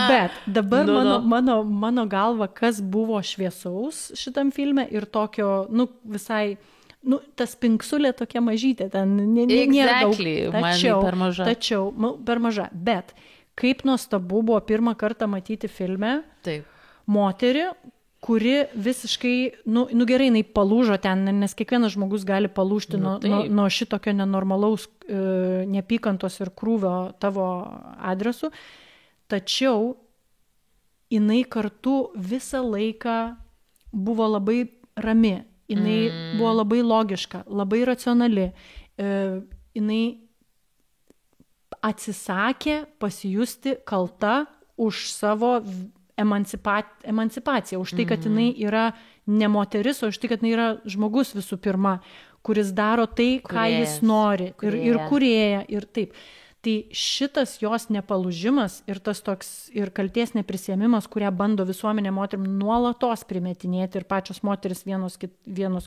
Bet dabar mano galva, kas buvo šviesaus šitam filme ir tokio, visai, tas pinksulė tokia mažytė, ten nėra daug. Tačiau, per maža. Bet kaip nuostabu buvo pirmą kartą matyti filme moterį, kuri visiškai, gerai, jinai palūžo ten, nes kiekvienas žmogus gali palūžti nuo šitokio nenormalaus neapykantos ir krūvio tavo adresu, tačiau jinai kartu visą laiką buvo labai rami, jinai buvo labai logiška, labai racionali, jinai atsisakė pasijusti kalta už savo emancipacija, už tai, kad jinai yra ne moteris, o už tai, kad jinai yra žmogus visų pirma, kuris daro tai, ką jis nori ir kūrėja ir taip. Tai šitas jos nepalūžimas ir tas toks ir kaltės neprisiėmimas, kurią bando visuomenė moterim nuolatos primetinėti ir pačios moteris vienos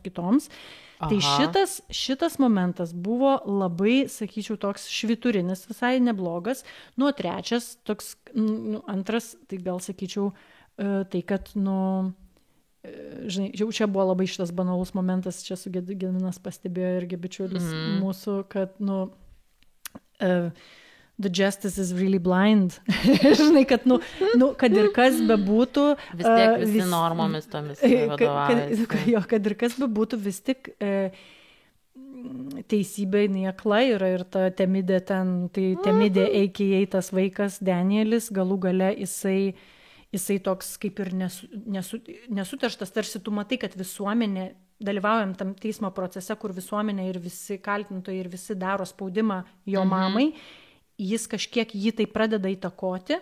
kitoms, tai šitas momentas buvo labai, sakyčiau, toks švyturinis, visai neblogas. Trečias, toks, antras, tai gal sakyčiau, tai kad, žinai, jau čia buvo labai šitas banalus momentas, čia su Gediminas pastebėjo irgi bičiulis mūsų, kad, the justice is really blind. Žinai, kad, kad ir kas bebūtų... Vis tiek visi normomis tomis vadovaujasi. Kad ir kas bebūtų, vis tik teisybė neakla yra ir ta Temidė ten, tai Temidė a.k.a. tas vaikas Danielis, galų gale jisai toks kaip ir nesuterštas, tarsi tu matai, kad visuomenė, dalyvaujam tam teismo procese, kur visuomenė ir visi kaltintojai ir visi daro spaudimą jo mamai, jis kažkiek jį tai pradeda įtakoti,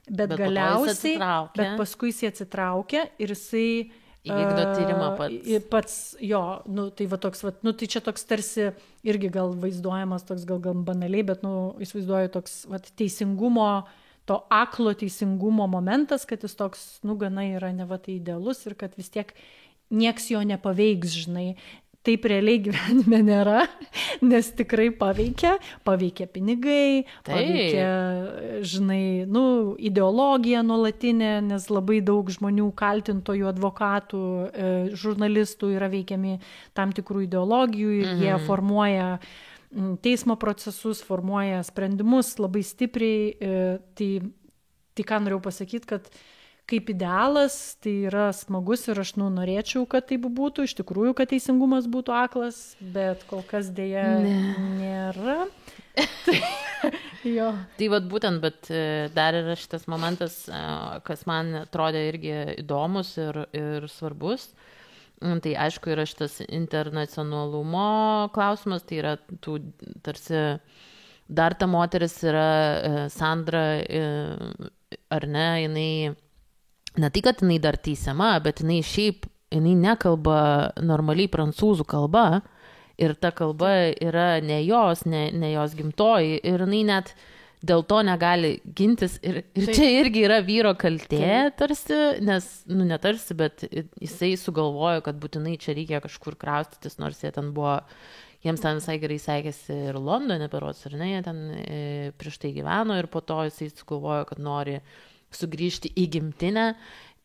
bet galiausiai, bet paskui jis atsitraukia ir jisai įvykdo tyrimą pats jo, tai va toks, tai čia toks tarsi irgi gal vaizduojamas toks gal banaliai, bet jis vaizduoja toks teisingumo, to aklo teisingumo momentas, kad jis toks, gana yra ne tai idealus ir kad vis tiek nieks jo nepaveiks, žinai. Taip realiai gyvenime nėra, nes tikrai paveikia pinigai, paveikia, žinai, ideologija nuolatinė, nes labai daug žmonių, kaltintojų, advokatų, žurnalistų yra veikiami tam tikrų ideologijų ir jie formuoja teismo procesus, formuoja sprendimus labai stipriai. Tai ką norėjau pasakyti, kad kaip idealas, tai yra smagus ir aš norėčiau, kad taip būtų, iš tikrųjų, kad teisingumas būtų aklas, bet kol kas dėja nėra. Tai būtent, bet dar yra šitas momentas, kas man atrodė irgi įdomus ir svarbus. Tai aišku yra šitas internacionalumo klausimas, tai yra tų tarsi dar ta moteris yra Sandra, ar ne, jinai ne tai, kad jinai dar teisiama, bet jinai nekalba normaliai prancūzų kalba ir ta kalba yra ne jos gimtoji ir jinai net dėl to negali gintis ir čia irgi yra vyro kaltė tarsi, nes, ne tarsi, bet jisai sugalvojo, kad būtinai čia reikia kažkur kraustytis, nors jiems ten visai gerai sekėsi ir Londone berods, ar ne, jie ten prieš tai gyveno ir po to jisai sugalvojo, kad nori sugrįžti į gimtinę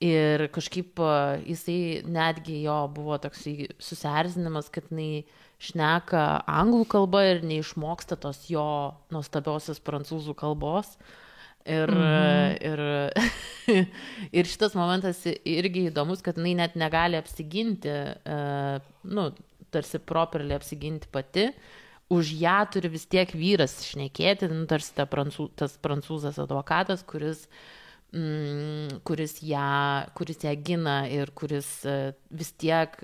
ir kažkaip jisai netgi jo buvo toks susierzinimas, kad jinai šneka anglų kalbą ir neišmoksta tos jo nuostabiosios prancūzų kalbos. Ir šitas momentas irgi įdomus, kad jinai net negali apsiginti, tarsi properly apsiginti pati. Už ją turi vis tiek vyras šnekėti, tarsi tas prancūzas advokatas, kuris ją gina ir kuris vis tiek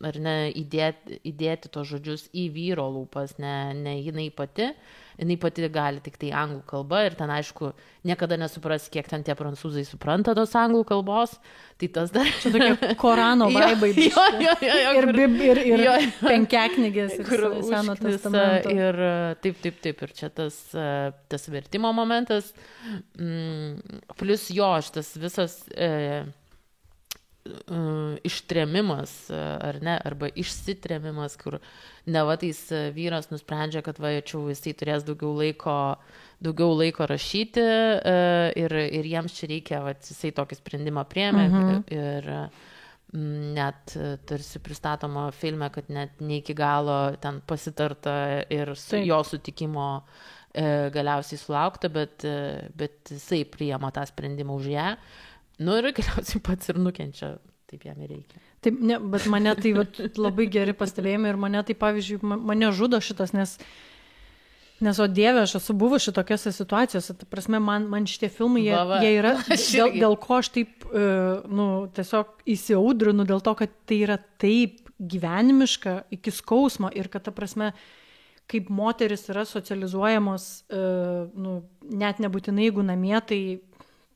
ar ne, įdėti tos žodžius į vyro lūpas, ne jinai pati gali tik tai anglų kalba ir ten, aišku, niekada nesupras, kiek ten tie prancūzai supranta tos anglų kalbos, tai tas dar... Čia tokie Korano vaibai. Ir penkiaknygės ir Seno testamento. Ir taip, ir čia tas vertimo momentas, plus jo, šitas visas... ištremimas, ar ne, arba išsitremimas, kur nevatais vyras nusprendžia, kad jisai turės daugiau laiko rašyti ir jiems čia reikia, jisai tokį sprendimą priėmė ir net tarsi pristatoma filme, kad net ne iki galo ten pasitarta ir jo sutikimo galiausiai sulaukta, bet jisai priėma tą sprendimą už ją. Nu ir galiausiai pats ir nukenčia, taip jam ir reikia. Taip, ne, bet mane tai labai geri pastebėjimai ir mane tai, pavyzdžiui, mane žudo šitas, nes o Dieve, aš esu buvus šitokiose situacijose, ta prasme, man šitie filmai, jie yra, dėl ko aš taip, tiesiog įsiaudrinu, dėl to, kad tai yra taip gyvenimiška iki skausmo ir kad, ta prasme, kaip moteris yra socializuojamos, net nebūtinai, jeigu namie, tai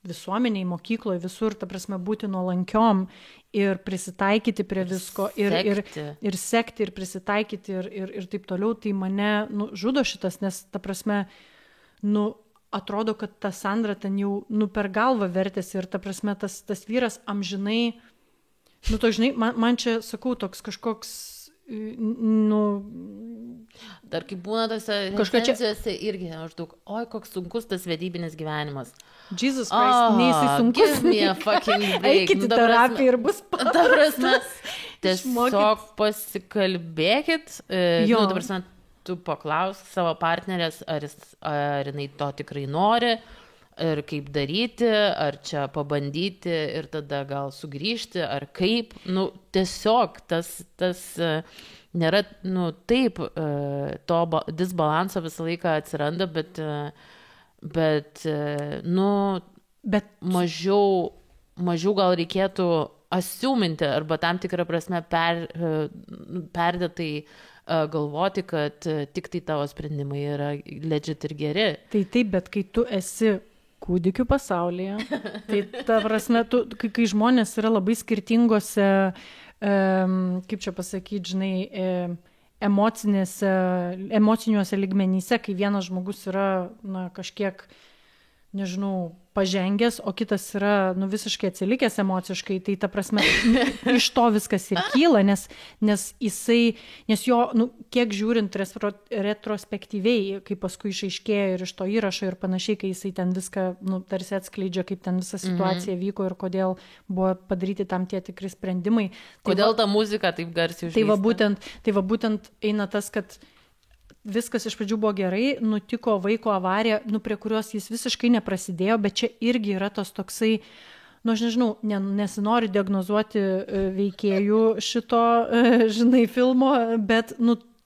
visuomeniai, mokykloje, visur, ta prasme, būti nuolankiom ir prisitaikyti prie visko ir sekti ir prisitaikyti ir taip toliau, tai mane žudo šitas, nes ta prasme, atrodo, kad ta Sandra ten jau per galvą vertėsi ir ta prasme, tas vyras amžinai, žinai, man čia, sakau, toks kažkoks dar kaip būna tose recenzijose irgi maždaug, oi, koks sunkus tas vedybinis gyvenimas. Jesus Christ, neįsai sunkus. Give me a fucking break. Eikit į terapiją ir bus paprastas. Tiesiog pasikalbėkit. Ta prasme, tu paklausk savo partnerės, ar jinai to tikrai nori, ir kaip daryti, ar čia pabandyti ir tada gal sugrįžti, ar kaip. Tiesiog tas nėra, taip, to disbalanso visą laiką atsiranda, bet mažiau gal reikėtų asiuminti arba tam tikrą prasme perdėtai galvoti, kad tik tai tavo sprendimai yra legit ir geri. Tai taip, bet kai tu esi kūdikių pasaulyje, tai ta prasme, kai žmonės yra labai skirtingose, kaip čia pasakyti, žinai, emociniuose lygmenyse, kai vienas žmogus yra kažkiek, nežinau, pažengęs, o kitas yra visiškai atsilikęs emociškai, tai ta prasme, iš to viskas ir kyla, nes jo, kiek žiūrint retrospektyviai, kai paskui išaiškėjo ir iš to įrašo ir panašiai, kai jisai ten viską tarsi atskleidžia, kaip ten visa situacija vyko ir kodėl buvo padaryti tam tie tikri sprendimai. Kodėl ta muzika taip garsiai užvysta? Tai va būtent eina tas, kad viskas iš pradžių buvo gerai, nutiko vaiko avarija, prie kurios jis visiškai neprasidėjo, bet čia irgi yra tas toksai, aš nežinau, nesinori diagnozuoti veikėjų šito, žinai, filmo, bet,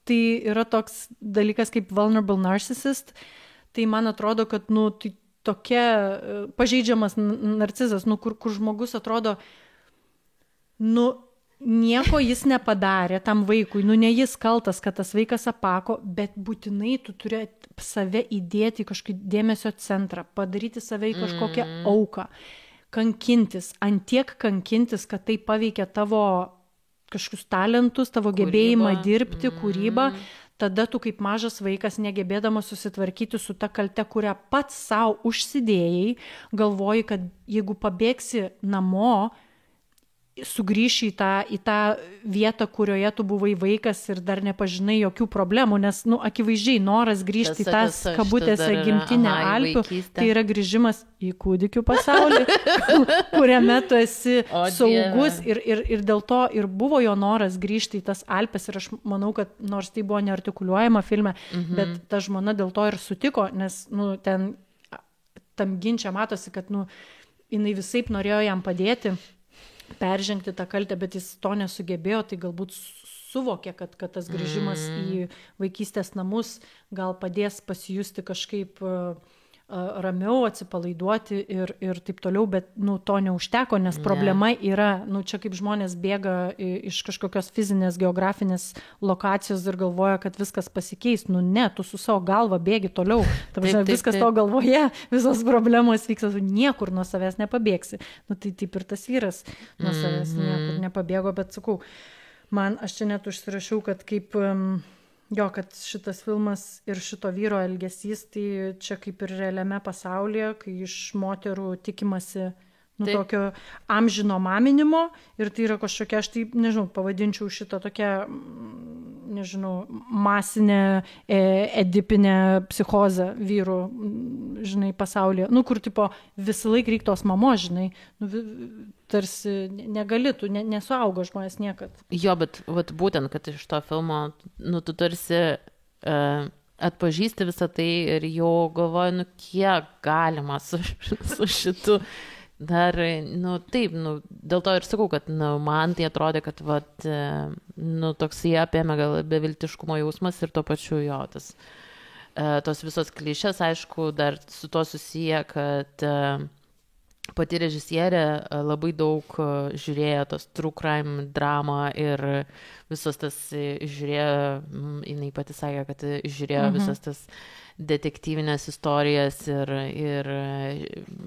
tai yra toks dalykas kaip vulnerable narcissist, tai man atrodo, kad, tai tokia pažeidžiamas narcizas, kur žmogus atrodo, nieko jis nepadarė tam vaikui, ne jis kaltas, kad tas vaikas apako, bet būtinai tu turi save įdėti į kažkokį dėmesio centrą, padaryti save į kažkokią auką, kankintis, antiek kankintis, kad tai paveikia tavo kažkokius talentus, tavo gebėjimą dirbti, kūrybą, tada tu kaip mažas vaikas, negebėdamas susitvarkyti su ta kalte, kurią pats savo užsidėjai, galvoji, kad jeigu pabėgsi namo, sugrįši į tą vietą, kurioje tu buvai vaikas ir dar nepažinai jokių problemų, nes, akivaizdžiai noras grįžti į tas kabutėse gimtinę Alpių, tai yra grįžimas į kūdikių pasaulį, kuriame tu esi saugus ir dėl to ir buvo jo noras grįžti į tas Alpes ir aš manau, kad nors tai buvo neartikuliuojama filme, bet ta žmona dėl to ir sutiko, nes, ten tam ginče matosi, kad, jinai visaip norėjo jam padėti peržengti tą kaltę, bet jis to nesugebėjo, tai galbūt suvokė, kad tas grįžimas į vaikystės namus gal padės pasijusti kažkaip ramiau atsipalaiduoti ir taip toliau, bet, to neužteko, nes problema yra, čia kaip žmonės bėga iš kažkokios fizinės, geografinės lokacijos ir galvoja, kad viskas pasikeis. Ne, tu su savo galva bėgi toliau. Viskas tavo galvoje, visos problemos vyksta, tu niekur nuo savęs nepabėgsi. Tai taip ir tas vyras nuo savęs niekur nepabėgo, bet sakau, aš čia net užsirašiau, kad kaip... kad šitas filmas ir šito vyro elgesys, tai čia kaip ir realiame pasaulyje, kai iš moterų tikimasi tokio amžino maminimo ir tai yra kažkokia, aš tai, nežinau, pavadinčiau šitą tokią, nežinau, masinę edipinę psichozę vyrų, žinai, pasaulyje. Kur, tipo, visą laiką reik tos mamos, žinai, tarsi negali, tu nesuaugo žmonės niekad. Jo, bet būtent, kad iš to filmo, tu tarsi atpažįsti visą tai ir jau galvoji, kiek galima su šitu dar, taip, dėl to ir sakau, kad, man tai atrodė, kad, toksai apėmė gal beviltiškumo jausmas ir tuo pačiu jo, tos visos klišės, aišku, dar su to susiję, kad pati režisierė labai daug žiūrėjo tos true crime dramą ir visos tas žiūrėjo, jinai pati sakė, kad žiūrėjo visas tas detektyvinės istorijas ir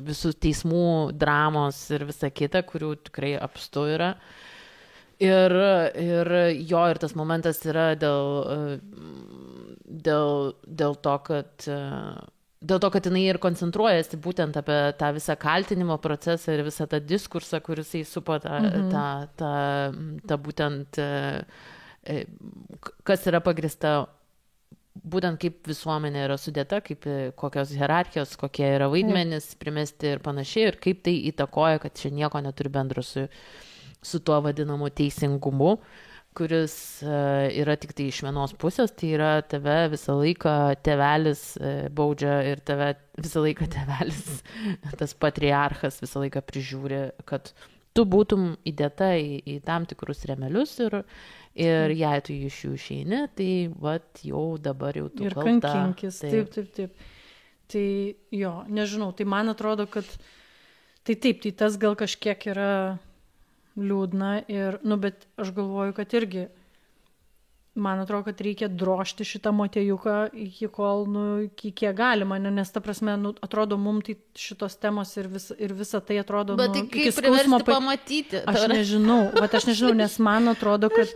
visus teismų dramos ir visa kita, kurių tikrai apstu yra. Ir tas momentas yra dėl to, kad jinai ir koncentruojasi būtent apie tą visą kaltinimo procesą ir visą tą diskursą, kuris supo tą būtent, kas yra pagrįsta būtent kaip visuomenė yra sudėta, kaip kokios hierarchijos, kokie yra vaidmenys primesti ir panašiai, ir kaip tai įtakoja, kad čia nieko neturi bendro su tuo vadinamu teisingumu, kuris yra tik tai iš vienos pusės, tai yra tave visą laiką tėvelis baudžia ir tave visą laiką tėvelis, tas patriarchas visą laiką prižiūri, kad tu būtum įdėta į tam tikrus rėmelius ir jei tu iš jų išeini, tai jau dabar jau tu kalta. Ir kankinkis, taip. Tai jo, nežinau, tai man atrodo, kad tai tas gal kažkiek yra liūdna ir, bet aš galvoju, kad irgi man atrodo, kad reikia drožti šitą motejuką iki kol, kiek galima, nes ta prasme, atrodo, mums tai šitos temos ir visa tai atrodo, bet tai kaip priversti pamatyti? Aš nežinau, nes man atrodo, kad,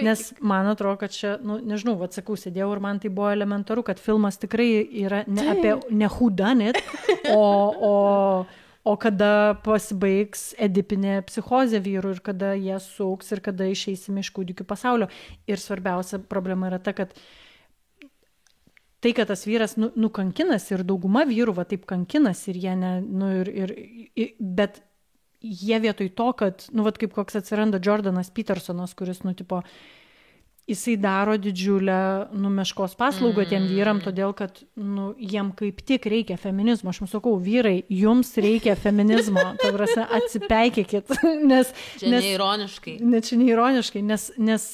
nes man atrodo, kad čia, nežinau, sakau, sėdėjau ir man tai buvo elementaru, kad filmas tikrai yra ne who done it, o kada pasibaigs edipinė psichozė vyrų ir kada jie suaugs ir kada išeisime iš kūdikių pasaulio. Ir svarbiausia problema yra ta, kad kad tas vyras nukankinasi ir dauguma vyrų taip kankinasi ir jie bet jie vietoj to, kad, kaip koks atsiranda Jordanas Petersonas, kuris, jisai daro didžiulę meškos paslaugą tiem vyram, todėl kad jiem kaip tik reikia feminizmo. Aš jums sakau, vyrai, jums reikia feminizmo. Ta prasme, atsipeikėkit. Čia neironiškai. Čia neironiškai, nes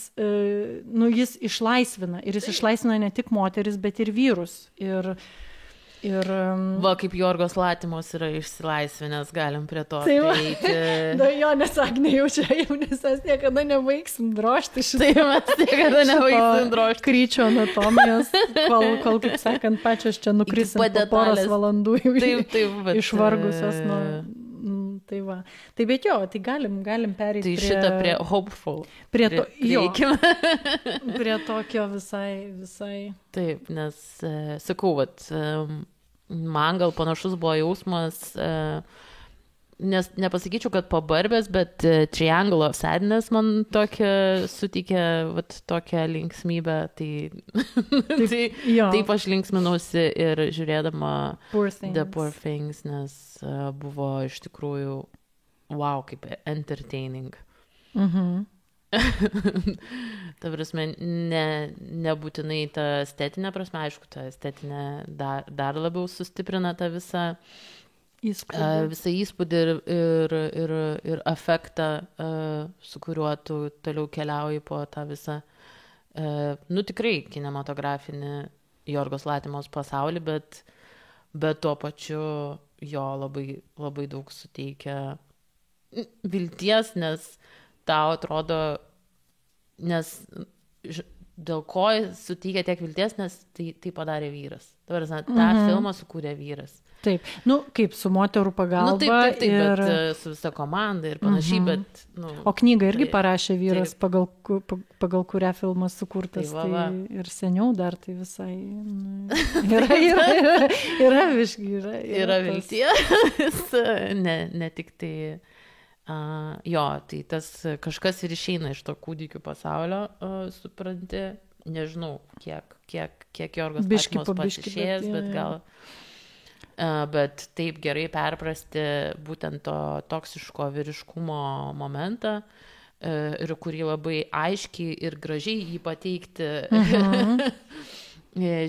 jis išlaisvina. Ir jis išlaisvina ne tik moteris, bet ir vyrus. Kaip Jorgos Latimos yra išsilaisvinęs, galim prie to prieiti. Jo, nes Agnė jau čia, nes mes niekada nebaigsim drožti šitą. Mes niekada nebaigsim drožti. Kryčio anatomijos, kol kaip sakant, pačios čia nukrisim po poros valandų išvargusios nuo... Tai va. Tai bet jo, tai galim pereiti prie hopeful. Prie tokio visai. Taip, nes, sakau, man gal panašus buvo jausmas, nes nepasakyčiau, kad po Barbės, bet Triangle of Sadness man tokia suteikė tokią linksmybę, taip aš linksminausi ir žiūrėdama The Poor Things, nes buvo iš tikrųjų wow, kaip entertaining. Ta prasme, nebūtinai ta estetinė prasme, aišku, ta estetinė dar labiau sustiprina tą visą įspūdį ir afektą, su kuriuo tu toliau keliauji po tą visą, tikrai kinematografinį Jorgos Latimos pasaulį, bet bet tuo pačiu jo labai, labai daug suteikia vilties, nes tau atrodo, nes dėl ko suteikia tiek vilties, nes tai padarė vyras. Ta filmą sukūrė vyras. Taip, kaip su moterų pagalba. Taip, ir... bet su visa komanda ir panašiai, bet... O knygą irgi parašė vyras, pagal kurią filmas sukurtas. Tai ir seniau dar tai visai... Yra viškai, yra vilties. Ne tik tai... tai tas kažkas ir išeina iš to kūdikių pasaulio, supranti, nežinau, kiek Jorgos Patimos pats išėjęs, bet gal... Bet taip gerai perprasti būtent to toksiško vyriškumo momentą ir kurį labai aiškiai ir gražiai jį pateikti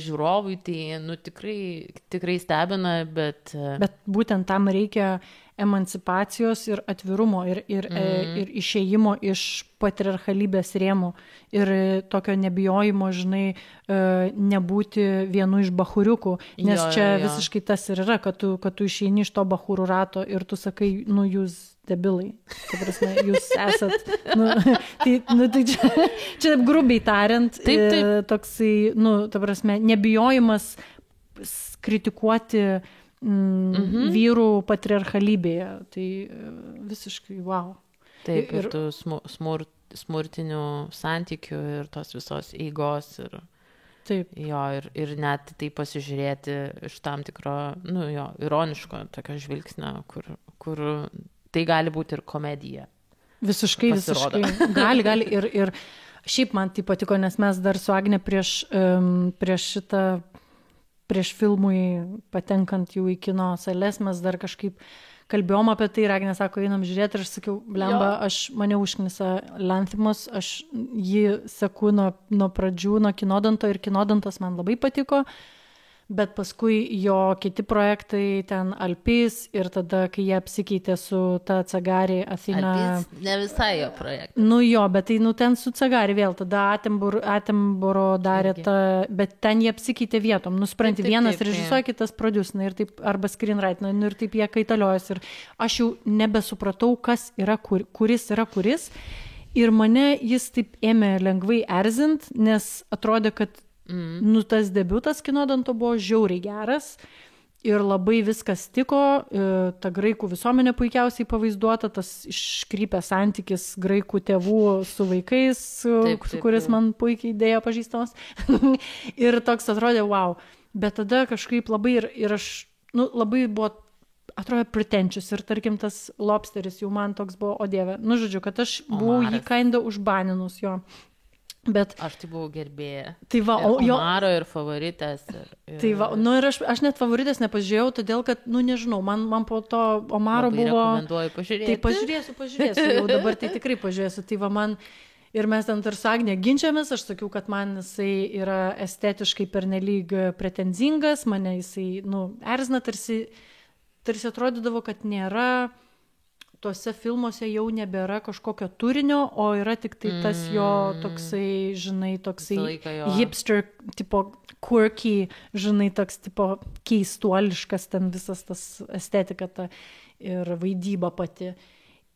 žiūrovui, tai tikrai stebina, bet... Bet būtent tam reikia emancipacijos ir atvirumo ir išėjimo iš patriarchalybės rėmų ir tokio nebijojimo, žinai, nebūti vienu iš bachuriukų, nes čia visiškai tas ir yra, kad tu išeini iš to bachurų rato ir tu sakai, jūs debilai, ta prasme, jūs esat, tai čia grubiai tariant, toksai, ta prasme, nebijojimas kritikuoti vyrų patriarchalybėje. Tai visiškai wow. Taip, ir tų smurtinių santykių ir tos visos eigos. Taip. Jo, ir net tai pasižiūrėti iš tam tikro, ironiško tokio žvilgsnio, kur tai gali būti ir komedija. Visiškai. Gali. Ir šiaip man tai patiko, nes mes dar su Agne prieš filmui patenkant jau į kino sales, mes dar kažkaip kalbėjom apie tai ir Agnė sako, einam žiūrėti ir aš sakiau, blemba, mane užknisa Lanthimos, aš jį seku nuo pradžių, nuo Kinodanto ir Kinodantas man labai patiko, bet paskui jo kiti projektai ten Alpis ir tada, kai jie apsikeitė su ta Cagari Athena... Alpis ne visai jo projektas. Bet tai ten su Cagari vėl, tada Attenboro darė bet ten jie apsikeitė vietom, nusprendė vienas režisuoja, kitas prodiusina ir taip, arba screenwritina, ir taip jie kaitaliojasi ir aš jau nebesupratau, kas yra kuris yra kuris ir mane jis taip ėmė lengvai erzint, nes atrodė, kad tas debiutas Kinodanto buvo žiauriai geras ir labai viskas tiko, ta graikų visuomenė puikiausiai pavaizduota, tas iškrypęs santykis graikų tėvų su vaikais, kuris man puikiai idėja pažįstamas. Ir toks atrodė, wow. Bet tada kažkaip labai ir aš, labai buvo, atrodė pretentious ir tarkim tas Lobsteris jau man toks buvo, o dieve, žodžiu, kad aš buvau jį kinda užbaninus jo. Bet aš tai buvau gerbėja. Tai va, Omaro ir favoritas. Tai va, ir aš net favoritės nepažiūrėjau, todėl kad, nežinau, man po to Omaro labai buvo... rekomenduoju pažiūrėti. Tai pažiūrėsiu, jau dabar tai tikrai pažiūrėsiu. Tai va man, ir mes ten tarsi Agnė ginčiamės, aš sakiau, kad man jisai yra estetiškai pernelyg pretenzingas, mane jisai, erzina, tarsi atrodydavo, kad nėra... Tuose filmuose jau nebėra kažkokio turinio, o yra tik tai tas jo toksai, žinai, toksai hipster, tipo quirky, žinai, toks tipo keistuoliškas ten visas tas estetika ir vaidyba pati.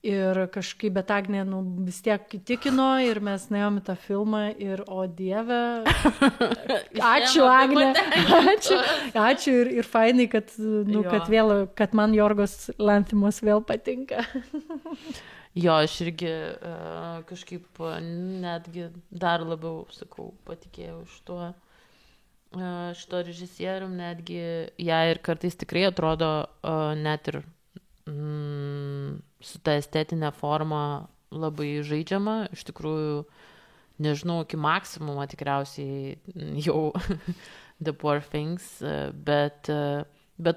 Ir kažkaip, bet Agnė, vis tiek įtikino ir mes nuėjom į tą filmą ir, o dieve, ačiū Agnė, ačiū ir fainai, kad kad man Jorgos Lanthimos vėl patinka. Jo, aš irgi kažkaip netgi dar labiau, sakau, patikėjau šito režisierium, netgi ją ir kartais tikrai atrodo net ir su ta estetinė forma labai žaidžiama, iš tikrųjų, nežinau, iki maksimumo tikriausiai jau The Poor Things, bet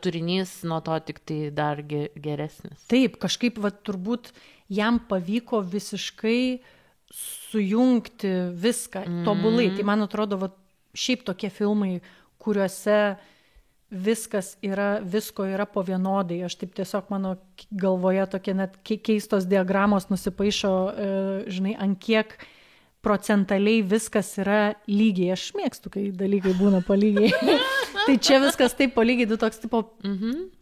turinys nuo to tik tai dar geresnis. Taip, kažkaip, turbūt jam pavyko visiškai sujungti viską tobulai. Tai man atrodo, šiaip tokie filmai, kuriuose visko yra po vienodai. Aš taip tiesiog mano galvoje tokie net keistos diagramos nusipaišo, žinai, ant kiek procentaliai viskas yra lygiai. Aš mėgstu, kai dalykai būna po lygiai. Tai čia viskas taip palygiai, toks tipo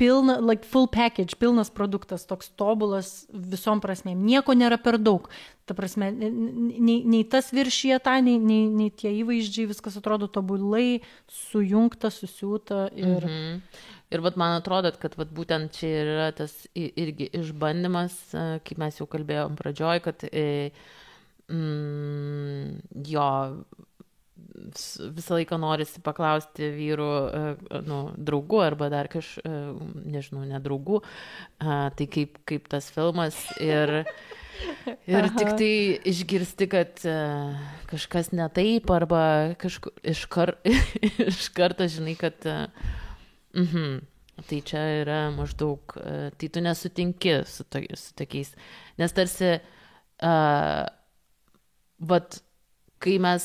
pilna, like full package, pilnas produktas, toks tobulas visom prasmėm. Nieko nėra per daug. Ta prasme, nei tas viršyje tą, nei tie įvaizdžiai, viskas atrodo tobulai, sujungta, susiūta ir... Ir vat man atrodo, kad vat būtent čia yra tas irgi išbandymas, kaip mes jau kalbėjom pradžioj, kad jo visą laiką norisi paklausti vyrų, draugų arba dar nežinau, ne draugų, tai kaip tas filmas ir tik tai išgirsti, kad kažkas ne taip arba iš karto žinai, kad tai čia yra maždaug, tai tu nesutinki su tokiais, nes tarsi vat, kai mes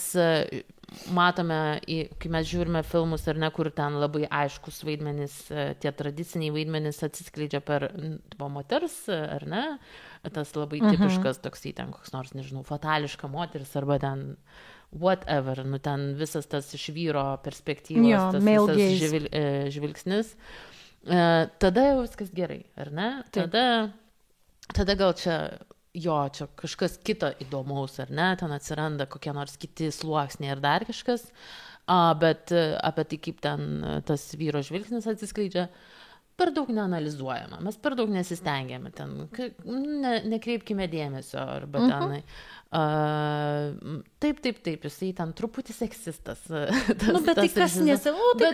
matome, kai mes žiūrime filmus ar ne, kur ten labai aiškus vaidmenys, tie tradiciniai vaidmenys atsiskleidžia per moters, ar ne, tas labai tipiškas toksai ten koks nors, nežinau, fatališka moteris arba ten whatever, ten visas tas iš vyro perspektyvos, tas visas žvilgsnis, tada jau viskas gerai, ar ne? Tada gal čia kažkas kito įdomaus, ar ne? Ten atsiranda kokie nors kiti sluoksniai ar dar kažkas, bet apie tai, kaip ten tas vyro žvilgsnis atsiskleidžia, per daug neanalizuojama, mes per daug nesistengiame, ten nekreipkime dėmesio, arba tenai. Taip, jisai ten truputį seksistas. Bet tai kas nesavo, bet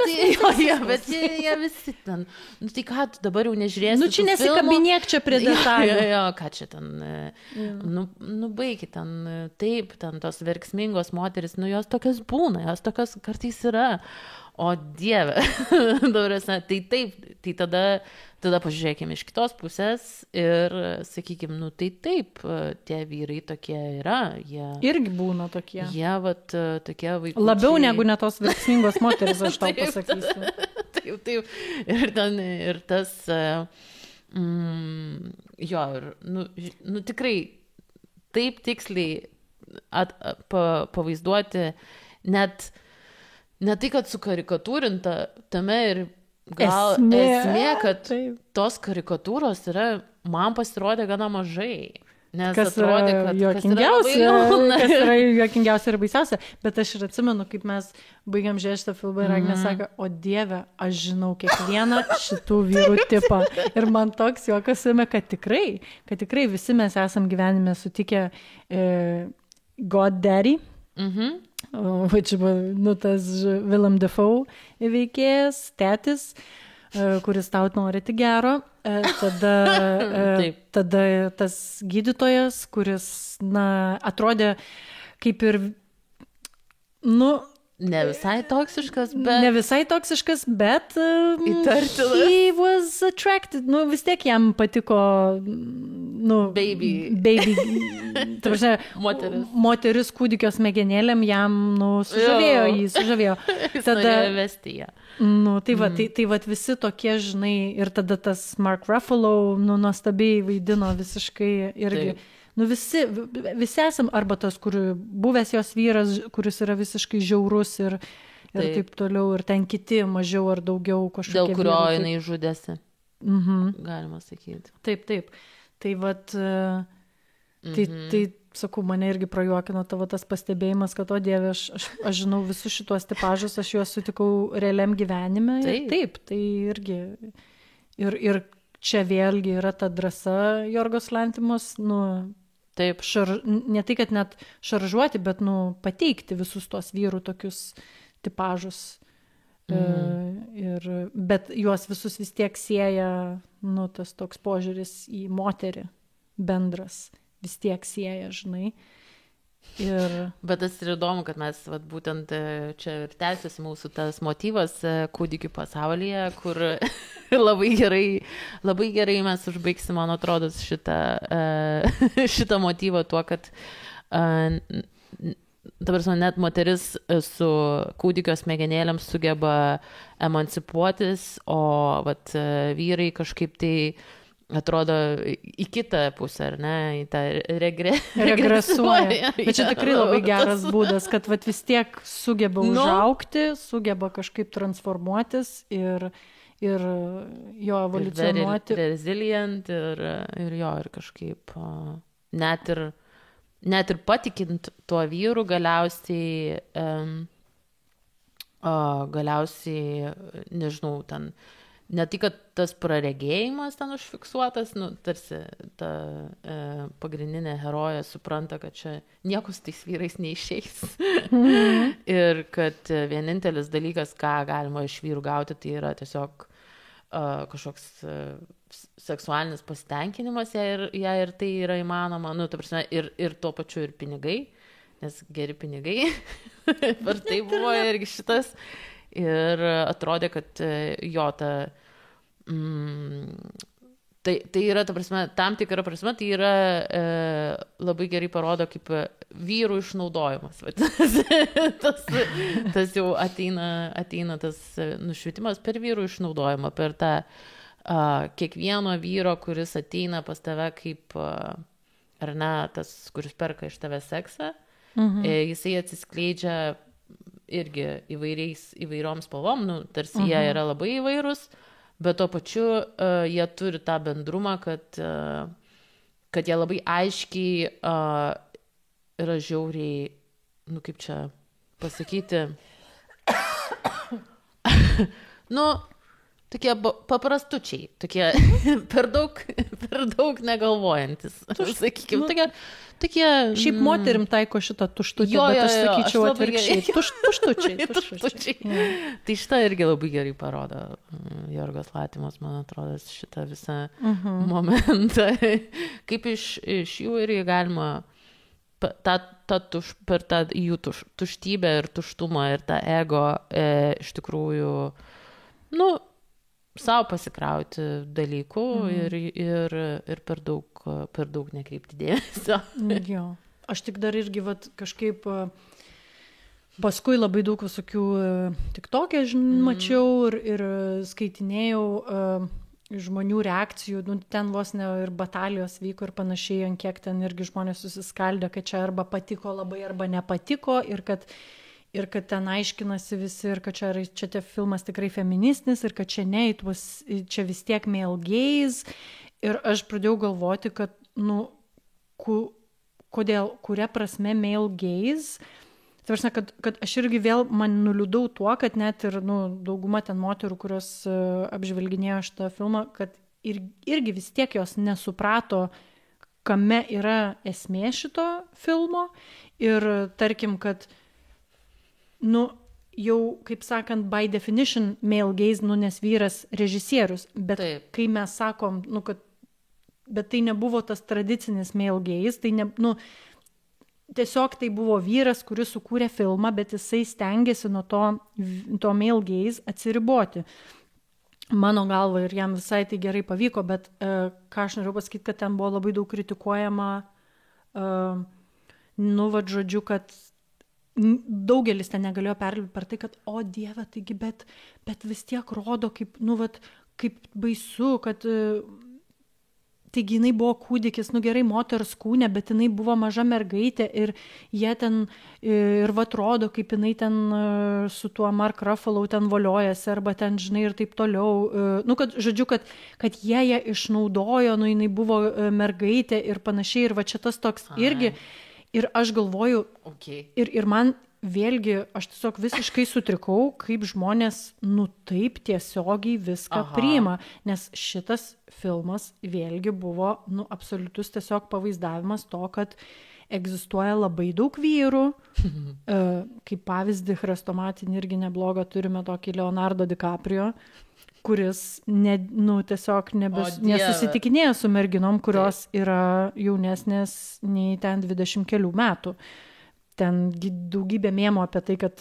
jie visi ten, tai ką, tu dabar jau nežiūrėsi. Čia nesikabinėk čia prie detalių. Ką čia ten, baigi ten, taip, ten tos verksmingos moteris, jos tokios būna, jos tokios kartais yra. O Dieve, tai taip, tai tada pažiūrėkime iš kitos pusės ir sakykime, tai taip, tie vyrai tokie yra, jie... Irgi būna tokie. Jie, vat, tokie vaikučiai. Labiau negu ne tos verksmingos moteris, aš tau pasakysiu. Taip. Ir tas, tikrai taip tiksliai pavaizduoti ne tai, kad sukarikatūrinta, tame ir gal esmė kad tos karikatūros man pasirodė gana mažai. Nes kas atrodė, kad kas yra juokingiausia ir baisiausia. Bet aš ir atsimenu, kaip mes baigiam žiūrėti šitą filmą ir Agnė sako, o Dieve, aš žinau kiekvieną šitų vyrų tipą. Ir man toks juokas ėmė, kad tikrai visi mes esam gyvenime sutikę God Daddy. Which tas Willem Dafoe veikėjas, tėtis, kuris tau nori tik gero, tada tas gydytojas, kuris, atrodė kaip ir, ne visai toksiškas, bet įtartinas. He was attracted, vis tiek jam patiko, baby, moteris kūdikio smegenėlėm jam, sužavėjo. Tada vesti ją. Tai visi tokie, žinai, ir tada tas Mark Ruffalo, nuostabiai vaidino visiškai irgi. Visi esam, arba tas, kur buvęs jos vyras, kuris yra visiškai žiaurus ir taip toliau, ir ten kiti mažiau ar daugiau kažkokie. Dėl kurio jinai žudėsi, galima sakyti. Taip. Tai tai sakau, mane irgi prajuokino tavo tas pastebėjimas, kad, o Dieve, aš žinau visus šitos tipažus, aš juos sutikau realiam gyvenime. Taip, tai irgi. Ir čia vėlgi yra ta drąsa Jorgos Lantimos, taip, ne tai, kad net šaržuoti, bet pateikti visus tos vyrų tokius tipažus. Bet juos visus vis tiek sieja, tas toks požiūris į moterį bendras, vis tiek sieja, žinai. Bet tas ir įdomu, kad mes būtent čia ir tęsiasi mūsų tas motyvas kūdikių pasaulyje, kur labai gerai mes užbaigsim, man atrodo, šitą motyvą tuo, kad net moteris su kūdikio smegenėlėm sugeba emancipuotis, o vyrai kažkaip tai atrodo į kitą pusę, ar ne, į tą regresuoja. Bet čia tikrai labai geras būdas, kad vat vis tiek sugeba užaugti, sugeba kažkaip transformuotis ir jo evoliucionuoti. Ir resilient, ir jo, ir kažkaip net ir patikint tuo vyru galiausiai, nežinau, ten ne tai, kad tas praregėjimas ten užfiksuotas, tarsi ta pagrindinė herojė supranta, kad čia nieko su tais vyrais neišeis. Ir kad vienintelis dalykas, ką galima iš vyrų gauti, tai yra tiesiog kažkoks seksualinis pasitenkinimas, jei ir tai yra įmanoma, ta prasme, ir tuo pačiu ir pinigai, nes geri pinigai, per tai buvo irgi šitas. Ir atrodė, kad jo tai yra, ta prasme, tam tikra prasme, tai yra labai gerai parodo kaip vyrų išnaudojimas. Tas jau ateina tas nušvitimas per vyrų išnaudojimą, per tą kiekvieno vyro, kuris ateina pas tave kaip, ar ne, tas, kuris perka iš tave seksą, jisai atsiskleidžia irgi įvairiom spalvom, tarsi jie yra labai įvairūs, bet tuo pačiu jie turi tą bendrumą, kad jie labai aiškiai yra žiauriai, kaip čia pasakyti, tokie paprastučiai, tokie per daug negalvojantis. Sakykime, tokie... Šiaip moterim taiko šitą tuštutį, bet aš sakyčiau atvirkščiai. Tuštučiai. Tai šitą irgi labai gerai parodo Jorgos Latimas, man atrodo, šitą visą momentą. Kaip iš jų irgi galima per tą jų tuštybę ir tuštumą ir tą ego iš tikrųjų, savo pasikrauti dalykų ir per daug nekreipti dėmesio. Jo. Aš tik dar irgi kažkaip paskui labai daug visokių TikTok'e mačiau ir skaitinėjau žmonių reakcijų, ten vos ne ir batalijos vyko ir panašiai, ant kiek ten irgi žmonės susiskaldė, kad čia arba patiko labai, arba nepatiko ir kad ten aiškinasi visi, ir kad čia tie filmas tikrai feministinis, ir kad čia čia vis tiek male gaze. Ir aš pradėjau galvoti, kad, kuria prasme male gaze. Tai prasme, kad aš irgi vėl man nuliūdau tuo, kad net ir dauguma ten moterų, kurios apžvelginėjo šitą filmą, kad irgi vis tiek jos nesuprato, kame yra esmė šito filmo. Ir tarkim, kad jau, kaip sakant, by definition male gaze, nes vyras režisierius, bet taip. Kai mes sakom, kad bet tai nebuvo tas tradicinis male gaze, tai tiesiog tai buvo vyras, kuris sukūrė filmą, bet jisai stengiasi nuo to male gaze atsiriboti. Mano galva, ir jam visai tai gerai pavyko, bet ką aš noriu pasakyti, kad ten buvo labai daug kritikuojama, žodžiu, kad daugelis ten negalėjo perlipti per tai, kad, o Dieve, taigi, bet vis tiek rodo, kaip, kaip baisu, kad taigi jinai buvo kūdikis, gerai moters kūne, bet jinai buvo maža mergaitė ir jie ten ir rodo, kaip jinai ten su tuo Mark Ruffalo ten voliojasi, arba ten, žinai, ir taip toliau. Kad, žodžiu, kad jie ją išnaudojo, jinai buvo mergaitė ir panašiai, ir čia tas toks irgi. Ir aš galvoju, ir man vėlgi, aš tiesiog visiškai sutrikau, kaip žmonės taip tiesiogiai viską priima, nes šitas filmas vėlgi buvo absoliutus tiesiog pavaizdavimas to, kad egzistuoja labai daug vyrų, kaip pavyzdį chrestomatinį irgi neblogą turime tokį Leonardo DiCaprio, kuris tiesiog nesusitikinėja su merginom, kurios yra jaunesnės nei ten 20 kelių metų. Ten daugybė mėmų apie tai, kad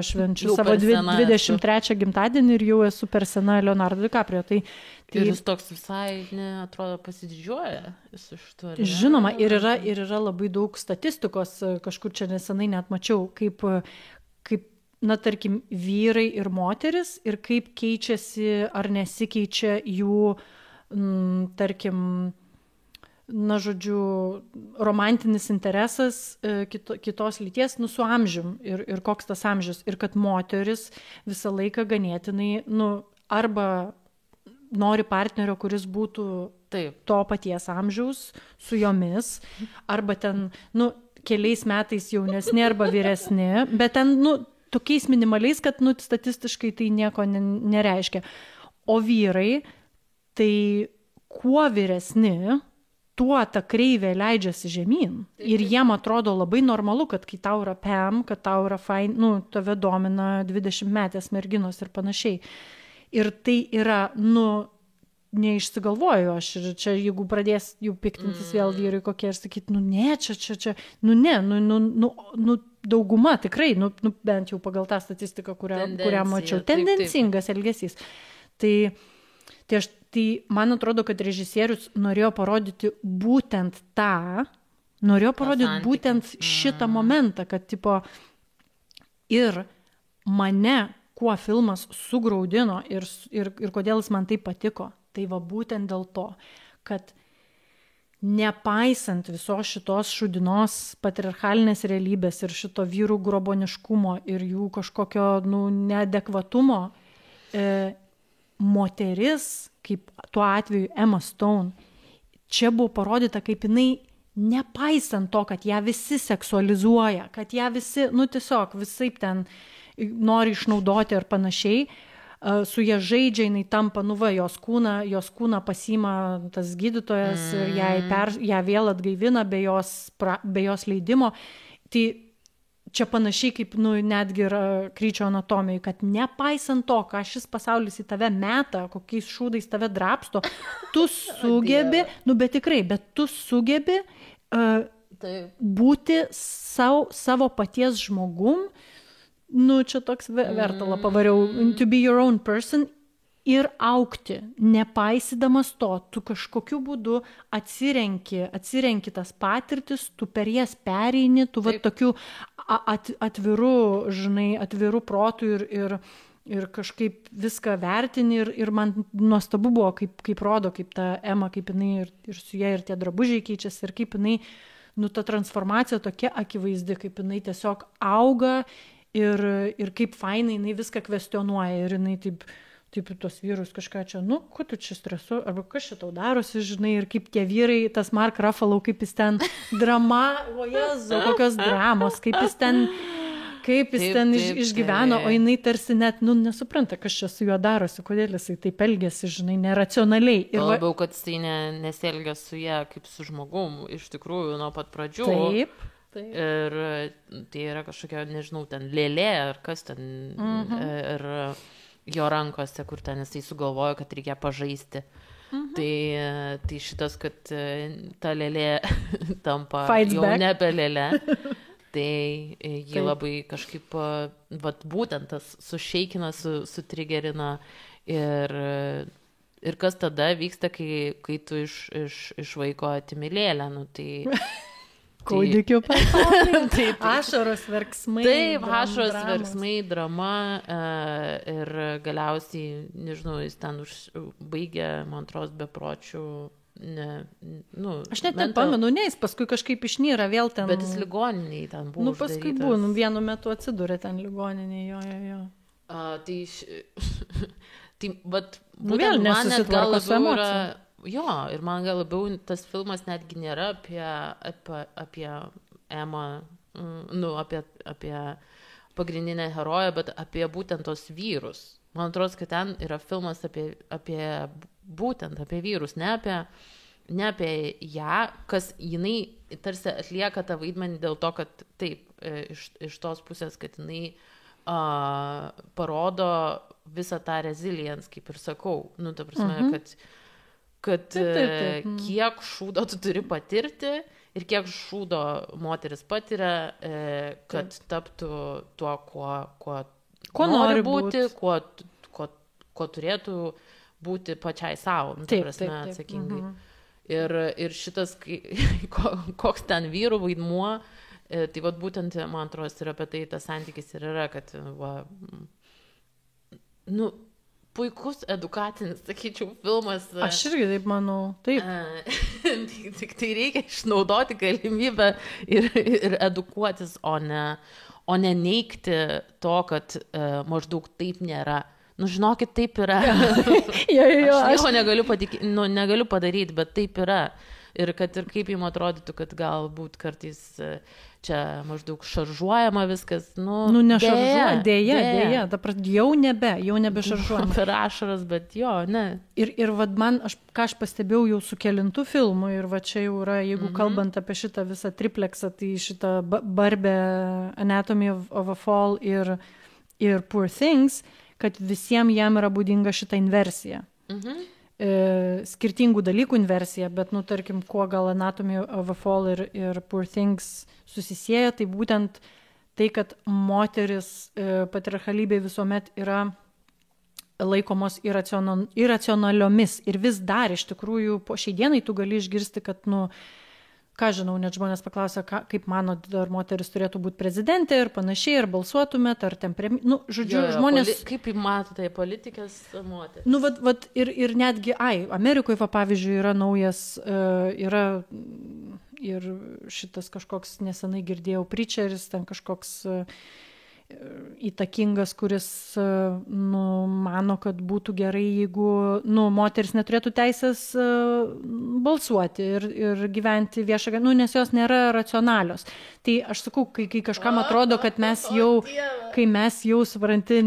švenčiu savo 23 gimtadienį ir jau esu per sena Leonardo DiCaprio. Tai ir jis toks visai, atrodo, pasididžiuoja iš to. Žinoma, ir yra labai daug statistikos, kažkur čia nesenai net mačiau, kaip tarkim, vyrai ir moteris, ir kaip keičiasi ar nesikeičia jų tarkim, na, žodžiu, romantinis interesas kitos lyties, su amžium ir koks tas amžius. Ir kad moteris visą laiką ganėtinai, arba nori partnerio, kuris būtų to paties amžiaus su jomis, arba ten, keliais metais jaunesni arba vyresni, bet ten, tokiais minimaliais, kad, statistiškai tai nieko nereiškia. O vyrai, tai kuo vyresni, tuo ta kreivė leidžiasi žemyn. Ir jiem atrodo labai normalu, kad kai tau yra PEM, kad tau yra fain, tave domina 20-metės merginos ir panašiai. Ir tai yra, neišsigalvoju aš. Ir čia, jeigu pradės jau piktintis vėl vyrai kokie ir sakyti, ne, čia, dauguma tikrai, bent jau pagal tą statistiką, kurią mačiau. Tendencingas elgesys. Tai man atrodo, kad režisierius norėjo parodyti būtent būtent šitą momentą, kad tipo ir mane, kuo filmas sugraudino ir kodėl jis man taip patiko, tai va būtent dėl to, kad nepaisant visos šitos šūdinos patriarchalinės realybės ir šito vyrų groboniškumo ir jų kažkokio neadekvatumo, moteris, kaip tuo atveju Emma Stone, čia buvo parodyta, kaip jinai, nepaisant to, kad ją visi seksualizuoja, kad ją visi, tiesiog visaip ten nori išnaudoti ar panašiai, su ją žaidžia, jinai tampa, jos kūną pasiima tas gydytojas ir ją vėl atgaivina be jos leidimo. Tai čia panašiai kaip, netgi yra Kryčio anatomijai, kad nepaisant to, ką šis pasaulis į tave meta, kokiais šūdais tave drapsto, tu sugebi, bet tikrai, bet tu sugebi būti savo paties žmogum, čia toks vertalą pavariau, to be your own person, ir augti, nepaisydamas to, tu kažkokiu būdu atsirenki tas patirtis, tu per jas pereini, tu va tokiu atviru protu ir kažkaip viską vertini ir man nuostabu buvo, kaip rodo, kaip ta Emma, kaip jinai ir su ja ir tie drabužiai keičiasi ir kaip jinai, ta transformacija tokia akivaizdi, kaip jinai tiesiog auga ir kaip fainai jinai viską kvestionuoja ir jinai taip tos vyrus kažką čia, ko tu čia stresu, arba kas čia tau darosi, žinai, ir kaip tie vyrai, tas Mark Ruffalo, kaip jis ten o Jezu, kokios dramos, kaip jis ten išgyveno, o jinai tarsi net, nesupranta, kas čia su juo darosi, kodėl jisai taip elgiasi, žinai, neracionaliai. Ir labiau, kad jisai nesielgia su ją kaip su žmogum, iš tikrųjų, nuo pat pradžių. Taip. Ir tai yra kažkokia, nežinau, ten lėlė, ar kas ten, ir jo rankose, kur ten jisai sugalvojo, kad reikia pažaisti. Tai šitas, kad ta lėlė tampa jau nebe lėlė, tai jį labai kažkaip, būtent tas sušeikina, sutrigerina ir kas tada vyksta, kai tu iš vaiko atimi lėlę, tai... Kūdikių pasaulyje. Ašaros verksmai. Taip, ašaros verksmai, drama ir galiausiai, nežinau, jis ten baigė, man atrodo, bepročių. Aš net nepamenu, jis paskui kažkaip išnyra vėl ten. Bet jis ligoniniai ten buvo. Paskui buvo, vienu metu atsidūrė ten ligoniniai, jo. Tai, bet vėl nesusitvarko su emocija. Jo, ir man gal labiau tas filmas netgi nėra apie Emą, apie pagrindinę heroję, bet apie būtent tos vyrus. Man atrodo, kad ten yra filmas būtent apie vyrus, ne apie ją, kas jinai tarsi atlieka tą vaidmenį dėl to, kad taip, iš tos pusės, kad jinai parodo visą tą resilience, kaip ir sakau. Ta prasme, kad kiek šūdo tu turi patirti ir kiek šūdo moteris patiria, kad taptų tuo, kuo nori būti, kuo turėtų būti pačiai savo, prasme, atsakingai. Ir šitas, koks ten vyrų vaidmuo, tai būtent, man atrodo, ir apie tai tas santykis ir yra, kad puikus edukacinis, sakyčiau, filmas. Aš irgi taip manau, taip. Tik tai reikia išnaudoti galimybę ir edukuotis, o ne neigti to, kad maždaug taip nėra. Nu, žinokit, taip yra. Aš nieko negaliu padaryti, bet taip yra. Ir kad ir kaip jums atrodytų, kad galbūt kartais čia maždaug šaržuojama viskas. Nu nešaržuojama, dėja. Jau nebe šaržuojama. Per ašaras, bet jo, ne. Ir vad man, ką aš pastebėjau jau su kelintu filmu, ir va čia jau yra, jeigu kalbant apie šitą visą tripleksą, tai šitą Barbie Anatomy of a Fall ir Poor Things, kad visiems jam yra būdinga šitą inversiją. Skirtingų dalykų inversija, bet, tarkim, kuo gal Anatomy of a Fall ir Poor Things susisieja, tai būtent tai, kad moteris patriarchalybėje visuomet yra laikomos iracionaliomis. Ir vis dar, iš tikrųjų, po šiai dienai tu gali išgirsti, kad, ką žinau, net žmonės paklausia, kaip manot, ar moteris turėtų būti prezidentė ir panašiai, ar balsuotumėt, ar ten žodžiu, žmonės... Kaip matote, politikės moteris? Ir netgi, Amerikoje, pavyzdžiui, yra naujas, yra ir šitas kažkoks, nesenai girdėjau, preacheris, ten kažkoks įtakingas, kuris mano, kad būtų gerai, jeigu moteris neturėtų teisės balsuoti ir gyventi viešą, nes jos nėra racionalios. Tai aš sakau, kai kažkam atrodo, kad mes jau supranti,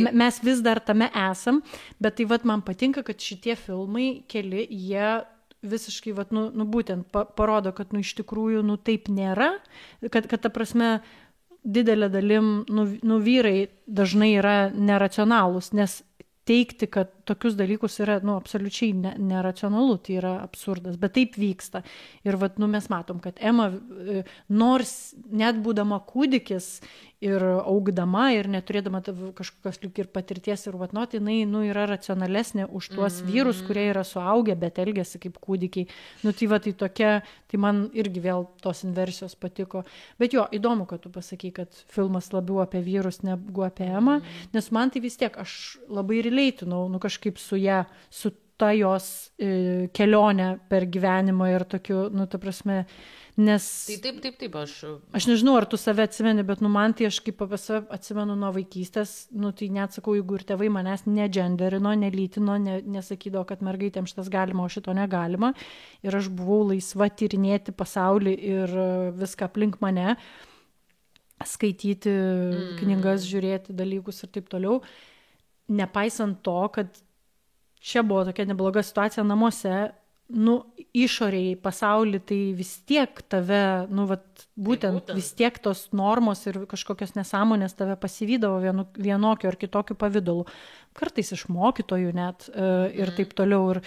mes vis dar tame esam, bet tai man patinka, kad šitie filmai keli, jie visiškai būtent parodo, kad iš tikrųjų taip nėra, kad ta prasme didelė dalim vyrai dažnai yra neracionalūs, nes teigti, kad tokius dalykus yra absoliučiai neracionalu, tai yra absurdas, bet taip vyksta. Ir mes matom, kad Emma, nors net būdama kūdikis ir augdama ir neturėdama kažkokios lyg ir patirties ir jinai yra racionalesnė už tuos vyrus, kurie yra suaugę, bet elgiasi kaip kūdikiai. Tai tokia, tai man irgi vėl tos inversijos patiko. Bet jo, įdomu, kad tu pasakai, kad filmas labiau apie vyrus negu apie Emą, nes man tai vis tiek, aš labai releitinau, kažkaip su ją, su ta jos kelionė per gyvenimą ir tokiu, ta prasme, nes... Taip, aš nežinau, ar tu save atsimeni, bet man tai aš kaip apie save atsimenu nuo vaikystės, tai net sakau, jeigu ir tėvai manęs negenderino, nelytino, nesakydavo, kad mergaitėms šitas galima, o šito negalima, ir aš buvau laisva tyrinėti pasaulį ir viską aplink mane, skaityti knygas, žiūrėti dalykus ir taip toliau, nepaisant to, kad čia buvo tokia nebloga situacija namuose, išoriai pasaulį, tai vis tiek tave, būtent vis tiek tos normos ir kažkokios nesąmonės tave pasivydavo vienokio ar kitokio pavidalu. Kartais iš mokytojų net ir taip toliau. Ir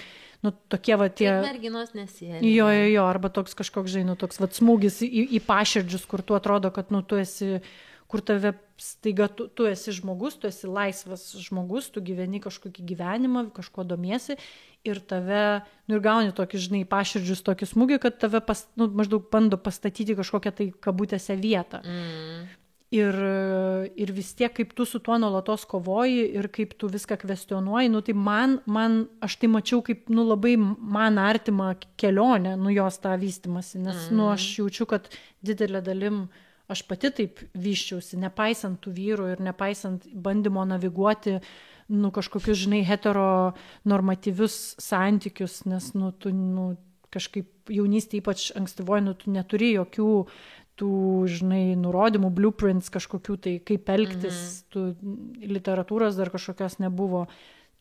tokie tie... Merginos nesieja. Jo, arba toks kažkoks, toks smūgis į paširdžius, kur tu atrodo, kad tu esi... kur tave staiga, tu esi žmogus, tu esi laisvas žmogus, tu gyveni kažkokį gyvenimą, kažko domiesi ir tave, ir gauni tokį, paširdžius tokį smūgį, kad tave maždaug bando pastatyti kažkokią tai kabutėse vietą. Ir vis tiek, kaip tu su tuo nuolatos kovoji ir kaip tu viską kvestionuoji, tai man aš tai mačiau kaip, labai man artimą kelionę, jos tą vystymasi, nes, aš jaučiu, kad didelė dalim aš pati taip vyščiausi, nepaisant tų vyrų ir nepaisant bandymo naviguoti, kažkokius, heteronormatyvius santykius, nes, tu, kažkaip jaunystė, ypač ankstyvoji, tu neturi jokių tų, nurodymų, blueprints kažkokių, tai kaip elgtis, tu literatūros dar kažkokios nebuvo.